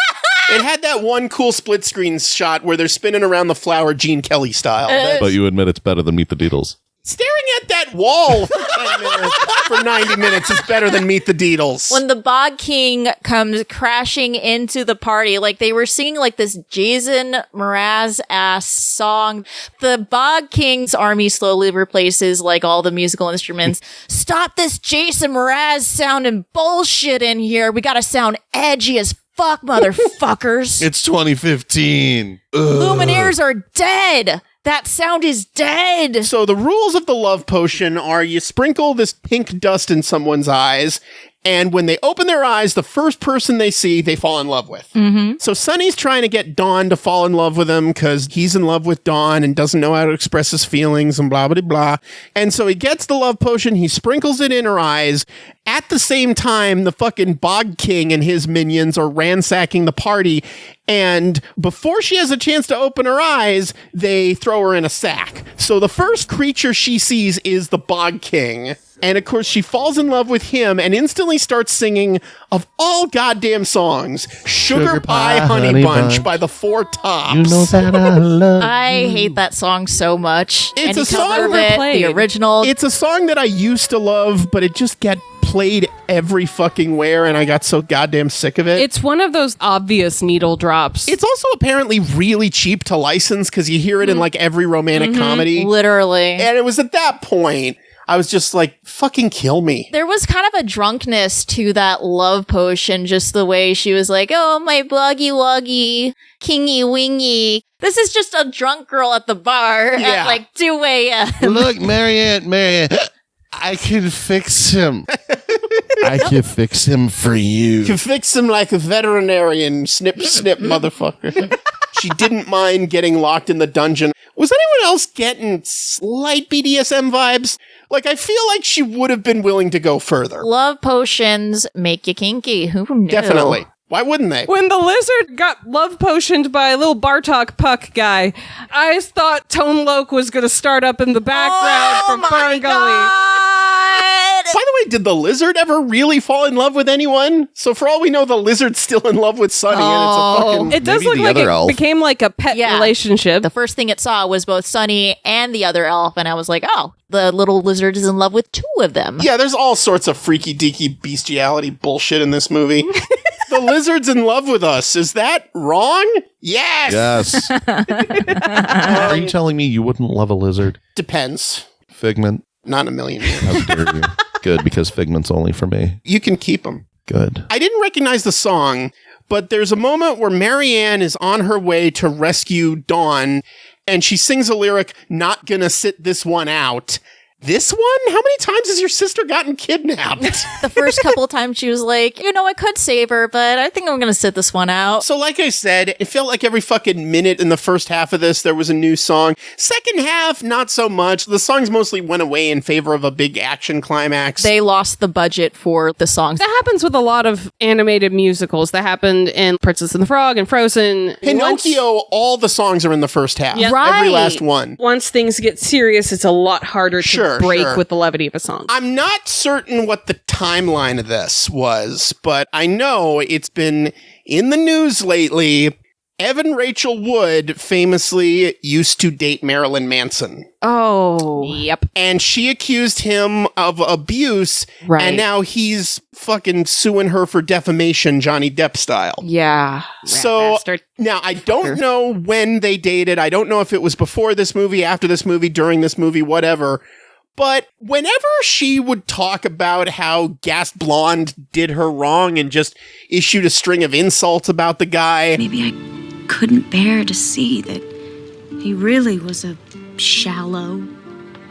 It had that one cool split screen shot where they're spinning around the flower Gene Kelly style. But you admit it's better than Meet the Deedles. Staring at that wall for 10 minutes, for 90 minutes is better than Meet the Deedles. When the Bog King comes crashing into the party, like they were singing like this Jason Mraz-ass song. The Bog King's army slowly replaces like all the musical instruments. Stop this Jason Mraz sounding bullshit in here. We gotta sound edgy as fuck, motherfuckers. It's 2015. Lumineers are dead. That sound is dead. So the rules of the love potion are you sprinkle this pink dust in someone's eyes, and when they open their eyes, the first person they see, they fall in love with. Mm-hmm. So Sonny's trying to get Dawn to fall in love with him because he's in love with Dawn and doesn't know how to express his feelings and blah, blah, blah. And so he gets the love potion, he sprinkles it in her eyes. At the same time, the fucking Bog King and his minions are ransacking the party. And before she has a chance to open her eyes, they throw her in a sack. So the first creature she sees is the Bog King. And of course, she falls in love with him and instantly starts singing, of all goddamn songs, Sugar Pie Honey Bunch by the Four Tops. You know that I love I hate that song so much. It's Any a song cover of it, the original. It's a song that I used to love, but it just got played every fucking where, and I got so goddamn sick of it. It's one of those obvious needle drops. It's also apparently really cheap to license because you hear it in like every romantic comedy. Literally. And it was at that point I was just like, fucking kill me. There was kind of a drunkenness to that love potion, just the way she was like, oh, my bloggy woggy, kingy wingy. This is just a drunk girl at the bar at like 2 a.m. Look, Marianne, I can fix him. I can fix him for you. You can fix him like a veterinarian. Snip, snip, motherfucker. She didn't mind getting locked in the dungeon. Was anyone else getting slight BDSM vibes? Like, I feel like she would have been willing to go further. Love potions make you kinky. Who knew? Definitely. Why wouldn't they? When the lizard got love potioned by a little Bartok Puck guy, I thought Tone Loc was going to start up in the background from Ferngully. By the way, did the lizard ever really fall in love with anyone? So for all we know, the lizard's still in love with Sonny, and it's a fucking... It does Maybe look the like other it elf. became like a pet relationship. The first thing it saw was both Sonny and the other elf, and I was like, oh, the little lizard is in love with 2 of them. Yeah, there's all sorts of freaky deaky bestiality bullshit in this movie. The lizard's in love with us. Is that wrong? Yes! Yes. Are you telling me you wouldn't love a lizard? Depends. Figment? Not in a million years. How dare you? Good, because Figment's only for me. You can keep them. Good. I didn't recognize the song, but there's a moment where Marianne is on her way to rescue Dawn, and she sings a lyric, "Not gonna sit this one out." This one? How many times has your sister gotten kidnapped? The first couple of times she was like, I could save her, but I think I'm going to sit this one out. So like I said, it felt like every fucking minute in the first half of this, there was a new song. Second half, not so much. The songs mostly went away in favor of a big action climax. They lost the budget for the songs. That happens with a lot of animated musicals. That happened in Princess and the Frog and Frozen. Pinocchio, all the songs are in the first half. Yep. Right. Every last one. Once things get serious, it's a lot harder to break with the levity of a song. I'm not certain what the timeline of this was, but I know it's been in the news lately. Evan Rachel Wood famously used to date Marilyn Manson. Oh. Yep. And she accused him of abuse, right. And now he's fucking suing her for defamation, Johnny Depp style. Yeah. So bastard. Now, I don't know when they dated. I don't know if it was before this movie, after this movie, during this movie, whatever. But whenever she would talk about how Gas Blonde did her wrong and just issued a string of insults about the guy. Maybe I couldn't bear to see that he really was a shallow,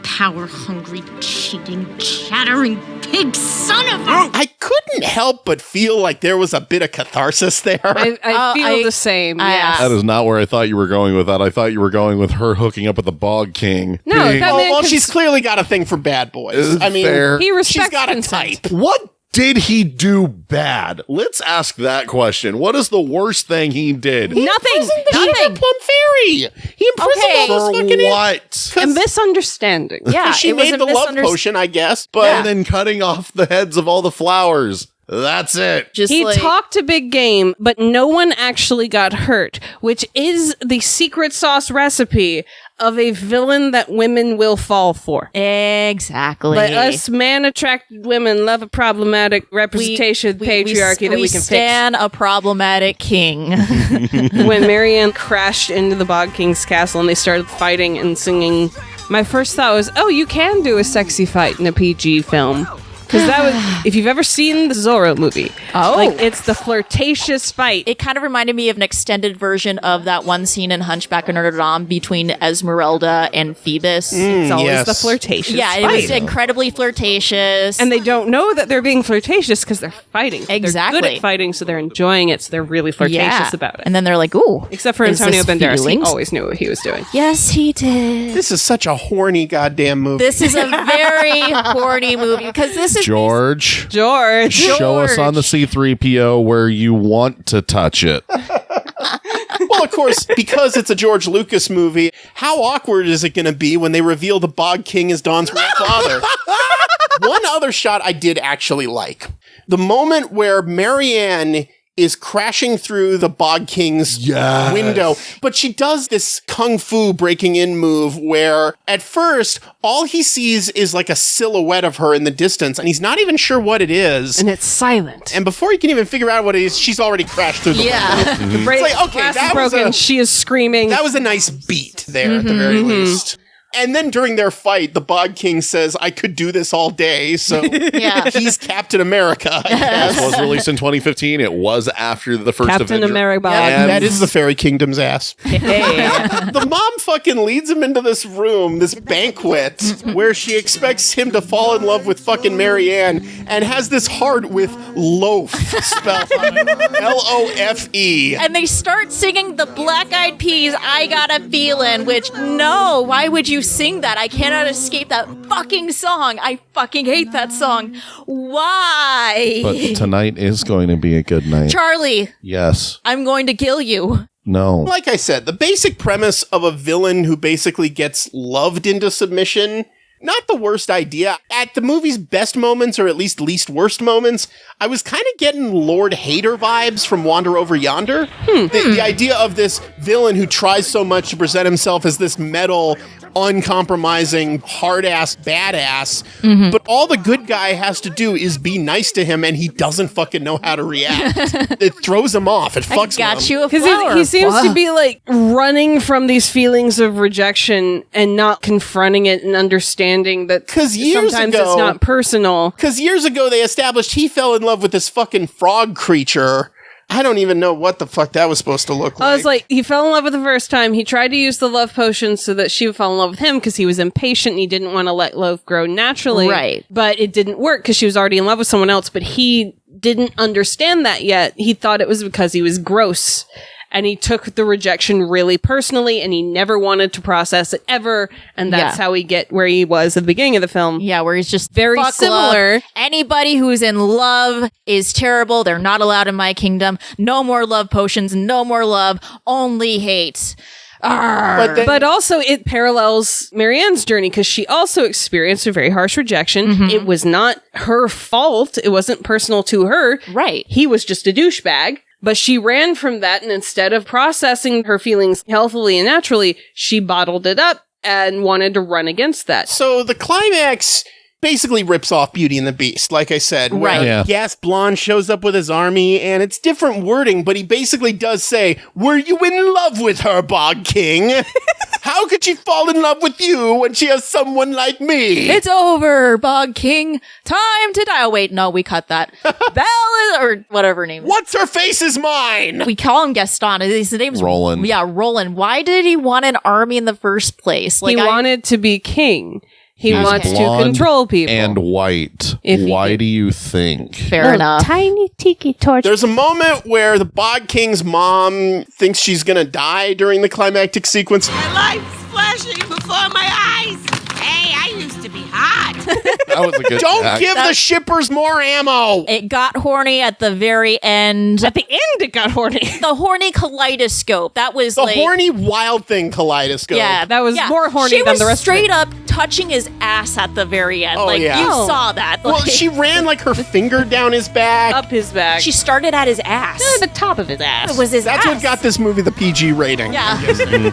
power-hungry, cheating, chattering pig son of a... I couldn't help but feel like there was a bit of catharsis there. I feel the same, yes. That is not where I thought you were going with that. I thought you were going with her hooking up with the Bog King. No, well, she's clearly got a thing for bad boys. I mean, fair. He respects she's got a consent. type. What did he do bad? Let's ask that question. What is the worst thing he did? Nothing. Sugar Plum Fairy. He imprisoned all those fucking what? A misunderstanding. Yeah, she it was made a the love potion, I guess. But And then cutting off the heads of all the flowers. That's it. He talked a big game, but no one actually got hurt, which is the secret sauce recipe of a villain that women will fall for. Exactly. But us man-attracted women love a problematic representation of patriarchy that we can stand a problematic king. When Marianne crashed into the Bog King's castle and they started fighting and singing, my first thought was, oh, you can do a sexy fight in a PG film. Because that was, if you've ever seen the Zorro movie, it's the flirtatious fight. It kind of reminded me of an extended version of that one scene in Hunchback of Notre Dame between Esmeralda and Phoebus. It's always the flirtatious fight. It was incredibly flirtatious. And they don't know that they're being flirtatious because they're fighting. Exactly. They're good at fighting, so they're enjoying it, so they're really flirtatious about it. And then they're like, ooh. Except for Antonio Banderas. He always knew what he was doing. Yes, he did. This is such a horny goddamn movie. This is a very horny movie because this is George. Show us on the C-3PO where you want to touch it. Well, of course, because it's a George Lucas movie, how awkward is it going to be when they reveal the Bog King is Don's real father? One other shot I did actually like. The moment where Marianne is crashing through the Bog King's window. But she does this kung fu breaking in move where at first all he sees is like a silhouette of her in the distance and he's not even sure what it is. And it's silent. And before he can even figure out what it is, she's already crashed through the window. It's like, okay, that was broken. She is screaming. That was a nice beat there at the very least. And then during their fight, the Bog King says, I could do this all day. So he's Captain America, I guess. This was released in 2015. It was after the first Captain Avenger. America. And that is the Fairy Kingdom's ass. Hey. The mom fucking leads him into this room, this banquet, where she expects him to fall in love with fucking Marianne and has this heart with loaf spelled L-O-F-E. And they start singing the Black Eyed Peas, I Got a Feelin', which, no, why would you sing that? I cannot escape that fucking song. I fucking hate that song. Why? But tonight is going to be a good night. Charlie. Yes. I'm going to kill you. No. Like I said, the basic premise of a villain who basically gets loved into submission, not the worst idea. At the movie's best moments, or at least worst moments, I was kind of getting Lord Hater vibes from Wander Over Yonder. The idea of this villain who tries so much to present himself as this metal, uncompromising, hard-ass badass, but all the good guy has to do is be nice to him and he doesn't fucking know how to react. It throws him off. It fucks him. I got you a Because flower. he seems to be like running from these feelings of rejection and not confronting it and understanding that sometimes it's not personal. Because years ago they established he fell in love with this fucking frog creature. I don't even know what the fuck that was supposed to look like. I was like, he fell in love with the first time. He tried to use the love potion so that she would fall in love with him because he was impatient and he didn't want to let love grow naturally. Right. But it didn't work because she was already in love with someone else. But he didn't understand that yet. He thought it was because he was gross. And he took the rejection really personally and he never wanted to process it ever. And that's how we get where he was at the beginning of the film. Yeah, where he's just very similar. Love. Anybody who's in love is terrible. They're not allowed in my kingdom. No more love potions. No more love. Only hate. But also it parallels Marianne's journey because she also experienced a very harsh rejection. It was not her fault. It wasn't personal to her. Right. He was just a douchebag. But she ran from that, and instead of processing her feelings healthily and naturally, she bottled it up and wanted to run against that. So the climax basically rips off Beauty and the Beast, like I said. Right. Where Gas Blonde shows up with his army, and it's different wording, but he basically does say, were you in love with her, Bog King? How could she fall in love with you when she has someone like me? It's over, Bog King. Time to die. Oh, wait, no, we cut that. Belle, or whatever her name is. What's her face is mine? We call him Gaston. His name's Roland. Yeah, Roland. Why did he want an army in the first place? He wanted to be king. He He's wants to blonde control people. And white. If he Why did. do you think? Fair enough. Tiny tiki torch. There's a moment where the Bog King's mom thinks she's gonna die during the climactic sequence. My life's flashing before my eyes. Hey, I used to be hot. That was a good Don't act. give the shippers more ammo! It got horny at the very end. At the end, it got horny. The horny kaleidoscope. That was The like horny Wild Thing kaleidoscope. Yeah, That was more horny she than was the rest of straight it. up touching his ass at the very end. Oh, like, yeah. you Oh. saw that. Well, Like, she ran like her finger down his back. Up his back. she started at his ass. the top of his ass. It was his That's ass. what got this movie the PG rating. Yeah.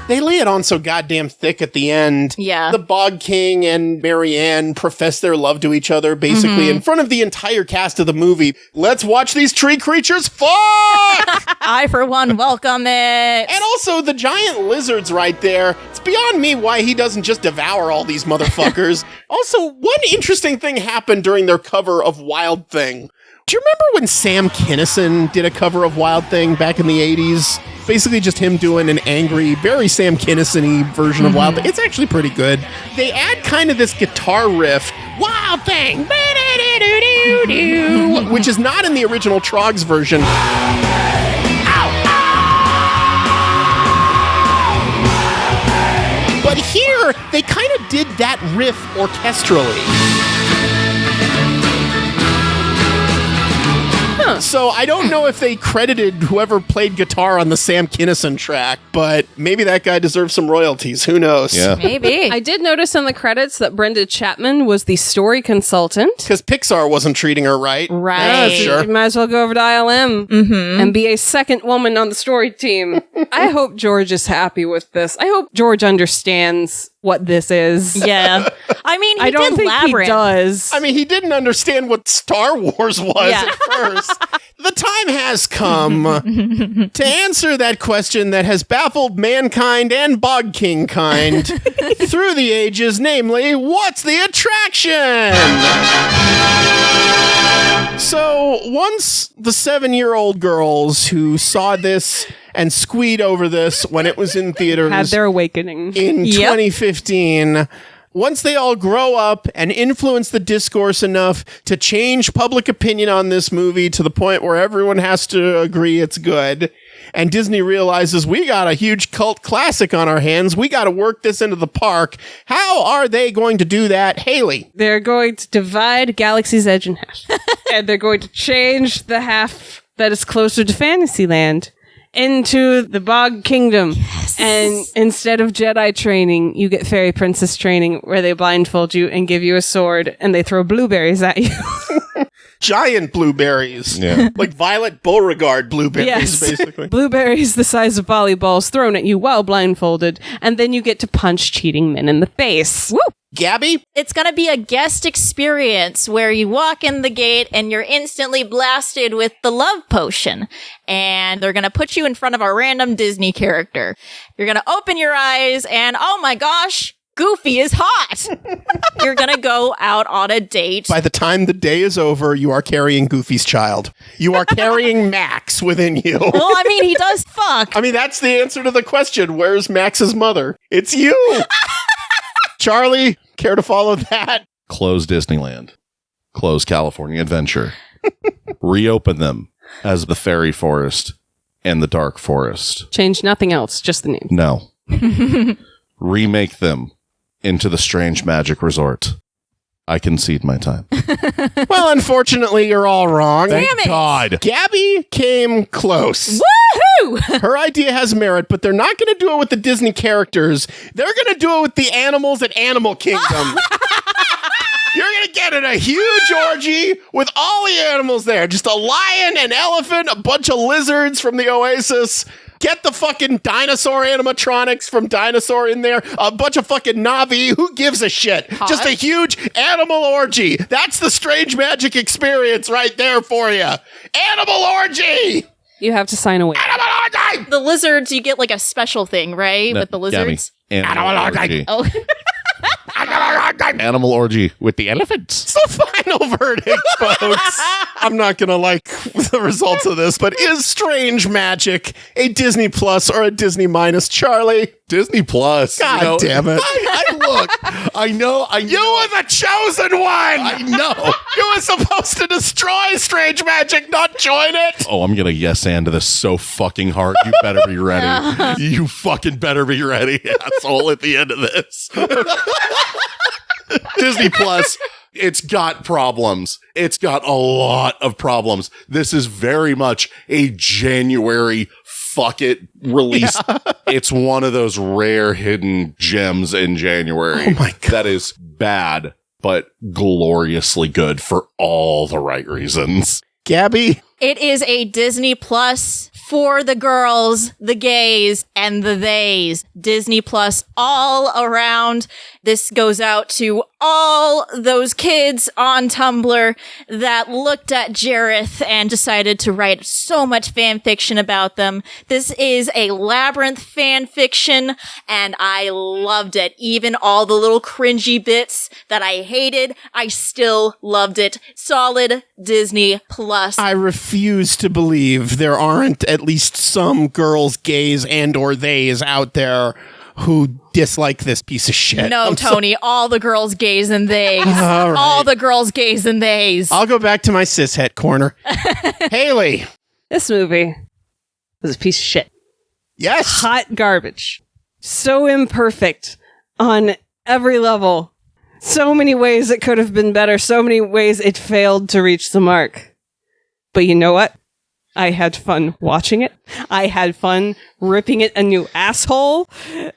They lay it on so goddamn thick at the end. Yeah. The Bog King and Marianne profess their love to each other, basically, in front of the entire cast of the movie. Let's watch these tree creatures fuck! I, for one, welcome it. And also, the giant lizards right there. It's beyond me why he doesn't just devour all these motherfuckers. Also, one interesting thing happened during their cover of Wild Thing. Do you remember when Sam Kinison did a cover of Wild Thing back in the 80s? Basically just him doing an angry, very Sam Kinison-y version of Wild Thing. It's actually pretty good. They add kind of this guitar riff, Wild Thing, which is not in the original Trogs version. But here, they kind of did that riff orchestrally. So I don't know if they credited whoever played guitar on the Sam Kinison track, but maybe that guy deserves some royalties. Who knows? Yeah. Maybe. I did notice in the credits that Brenda Chapman was the story consultant. Because Pixar wasn't treating her right. Right. Yeah, sure. You might as well go over to ILM and be a second woman on the story team. I hope George is happy with this. I hope George understands what this is. Yeah. I mean, he I don't did think Labyrinth. he does. I mean, he didn't understand what Star Wars was Yeah. at first. The time has come to answer that question that has baffled mankind and Bog King kind through the ages, namely, what's the attraction? So, once the 7-year-old girls who saw this and squeed over this when it was in theaters had their awakening. in 2015, once they all grow up and influence the discourse enough to change public opinion on this movie to the point where everyone has to agree it's good, and Disney realizes we got a huge cult classic on our hands, we got to work this into the park. How are they going to do that, Haley? They're going to divide Galaxy's Edge in half. And they're going to change the half that is closer to Fantasyland into the Bog Kingdom. Yes. And instead of Jedi training, you get Fairy Princess training where they blindfold you and give you a sword and they throw blueberries at you. Giant blueberries. Yeah. Like Violet Beauregard blueberries, Yes. basically. Blueberries the size of volleyballs thrown at you while blindfolded, and then you get to punch cheating men in the face. Woo! Gabby? It's going to be a guest experience where you walk in the gate and you're instantly blasted with the love potion. And they're going to put you in front of a random Disney character. You're going to open your eyes and, oh my gosh, Goofy is hot. You're going to go out on a date. By the time the day is over, you are carrying Goofy's child. You are carrying Max within you. Well, I mean, he does fuck. I mean, that's the answer to the question. Where's Max's mother? It's you. Charlie, care to follow that? Close Disneyland. Close California Adventure. Reopen them as the Fairy Forest and the Dark Forest. Change nothing else, just the name. No. Remake them into the Strange Magic Resort. I concede my time. Well, unfortunately, you're all wrong. Damn it. God. Gabby came close. Woohoo! Her idea has merit, but they're not going to do it with the Disney characters. They're going to do it with the animals at Animal Kingdom. You're going to get in a huge orgy with all the animals there. Just a lion, an elephant, a bunch of lizards from the Oasis. Get the fucking dinosaur animatronics from Dinosaur in there. A bunch of fucking Na'vi. Who gives a shit? Hot. Just a huge animal orgy. That's the Strange Magic experience right there for you. Animal orgy! You have to sign away. Animal orgy! The lizards, you get like a special thing, right? With the lizards. Animal orgy. Oh, Animal orgy with the elephants. It's the final verdict, folks. I'm not going to like the results of this, but is Strange Magic a Disney Plus or a Disney Minus? Charlie? Disney Plus. God damn it. I know. You were the chosen one! I know. You were supposed to destroy Strange Magic, not join it! Oh, I'm going to yes and to this so fucking hard. You better be ready. You fucking better be ready, asshole, at the end of this. Disney Plus, it's got problems. It's got a lot of problems. This is very much a January fuck it release. It's one of those rare hidden gems in January. Oh my God. That is bad, but gloriously good for all the right reasons. Gabby? It is a Disney Plus for the girls, the gays, and the theys. Disney Plus all around. This goes out to all those kids on Tumblr that looked at Jareth and decided to write so much fan fiction about them. This is a Labyrinth fan fiction, and I loved it. Even all the little cringy bits that I hated, I still loved it. Solid Disney Plus. I refuse to believe there aren't at least some girls, gays, and or theys out there who dislike this piece of shit. No, Tony, all the girls, gays, and theys. All right. All the girls, gays, and theys. I'll go back to my cishet corner. Haley. This movie was a piece of shit. Yes. Hot garbage. So imperfect on every level. So many ways it could have been better. So many ways it failed to reach the mark. But you know what? I had fun watching it. I had fun ripping it a new asshole.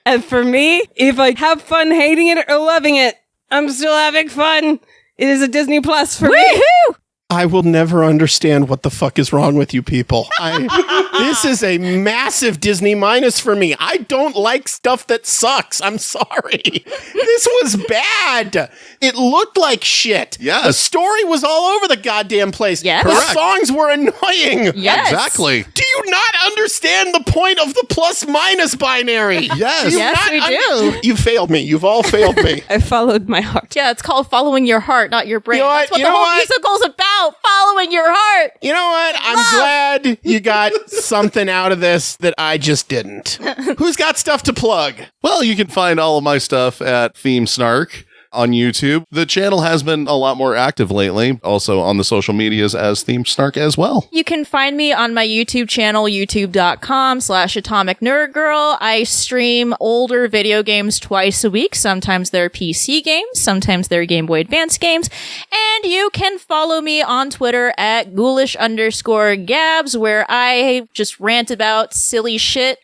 And for me, if I have fun hating it or loving it, I'm still having fun. It is a Disney Plus for me. I will never understand what the fuck is wrong with you people. This is a massive Disney minus for me. I don't like stuff that sucks. I'm sorry. This was bad. It looked like shit. Yes. The story was all over the goddamn place. Yes. The Correct. songs were annoying. Yes. Exactly. Do you not understand the point of the plus minus binary? Yes. Do you Yes, not we do. You failed me. You've all failed me. I followed my heart. Yeah, it's called following your heart, not your brain. You know what? That's what You the know whole what? musical's about. Following your heart. You know what? I'm glad you got something out of this that I just didn't. Who's got stuff to plug? Well, you can find all of my stuff at Theme Snark on YouTube. The channel has been a lot more active lately, also on the social medias as Theme Snark as well. You can find me on my YouTube channel, youtube.com/atomicnerdgirl. I stream older video games twice a week. Sometimes they're PC games, sometimes they're Game Boy Advance games. And you can follow me on Twitter at ghoulish_gabs, where I just rant about silly shit.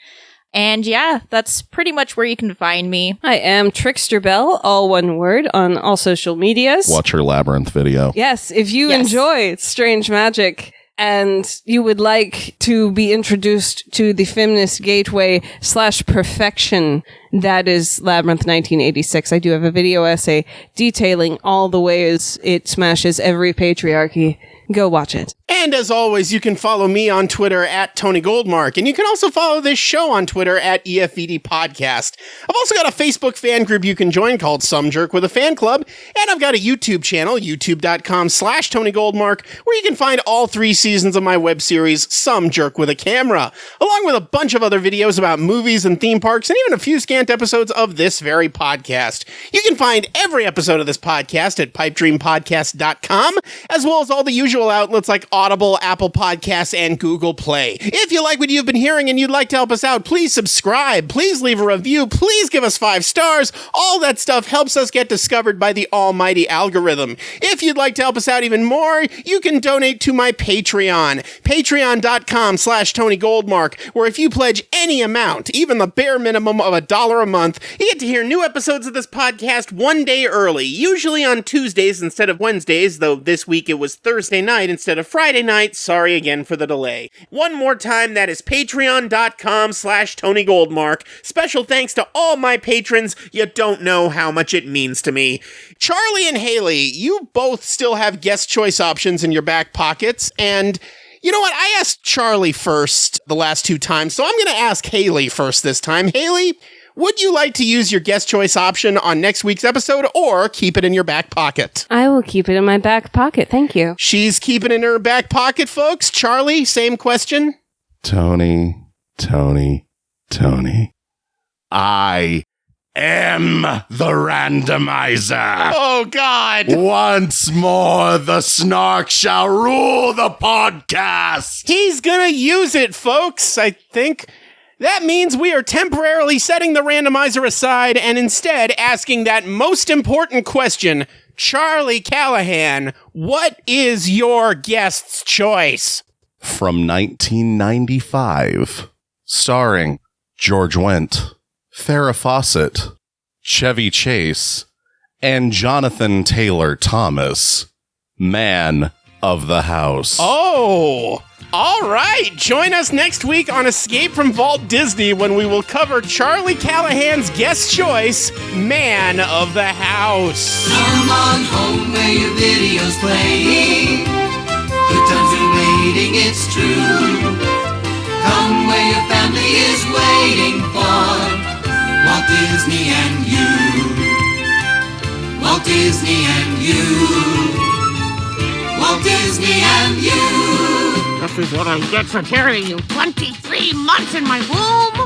And yeah, that's pretty much where you can find me. I am Trickster Bell, all one word, on all social medias. Watch her Labyrinth video. Yes, if you Yes. enjoy strange magic and you would like to be introduced to the feminist gateway / perfection that is Labyrinth 1986, I do have a video essay detailing all the ways it smashes every patriarchy. Go watch it. And as always, you can follow me on Twitter at Tony Goldmark. And you can also follow this show on Twitter at EFVD Podcast. I've also got a Facebook fan group you can join called Some Jerk with a Fan Club. And I've got a YouTube channel, youtube.com/Tony Goldmark, where you can find all 3 seasons of my web series, Some Jerk with a Camera, along with a bunch of other videos about movies and theme parks, and even a few scant episodes of this very podcast. You can find every episode of this podcast at pipedreampodcast.com, as well as all the usual outlets like Audible, Apple Podcasts, and Google Play. If you like what you've been hearing and you'd like to help us out, please subscribe, please leave a review, please give us 5 stars. All that stuff helps us get discovered by the almighty algorithm. If you'd like to help us out even more, you can donate to my Patreon, patreon.com/Tony Goldmark, where if you pledge any amount, even the bare minimum of $1 a month, you get to hear new episodes of this podcast one day early, usually on Tuesdays instead of Wednesdays, though this week it was Thursday night instead of Friday night. Sorry again for the delay. One more time, that is patreon.com/Tony Goldmark. Special thanks to all my patrons. You don't know how much it means to me. Charlie and Haley, you both still have guest choice options in your back pockets, and you know what? I asked Charlie first the last 2 times, so I'm going to ask Haley first this time. Haley, would you like to use your guest choice option on next week's episode or keep it in your back pocket? I will keep it in my back pocket. Thank you. She's keeping it in her back pocket, folks. Charlie, same question. Tony. I am the randomizer. Oh, God. Once more, the snark shall rule the podcast. He's gonna use it, folks, I think. That means we are temporarily setting the randomizer aside and instead asking that most important question. Charlie Callahan, what is your guest's choice? From 1995, starring George Wendt, Farrah Fawcett, Chevy Chase, and Jonathan Taylor Thomas, Man of the House. Oh, all right. Join us next week on Escape from Walt Disney when we will cover Charlie Callahan's guest choice, Man of the House. Come on home where your video's playing. Good times are waiting, it's true. Come where your family is waiting for Walt Disney and you. Walt Disney and you. Walt Disney and you. This is what I get for carrying you 23 months in my womb.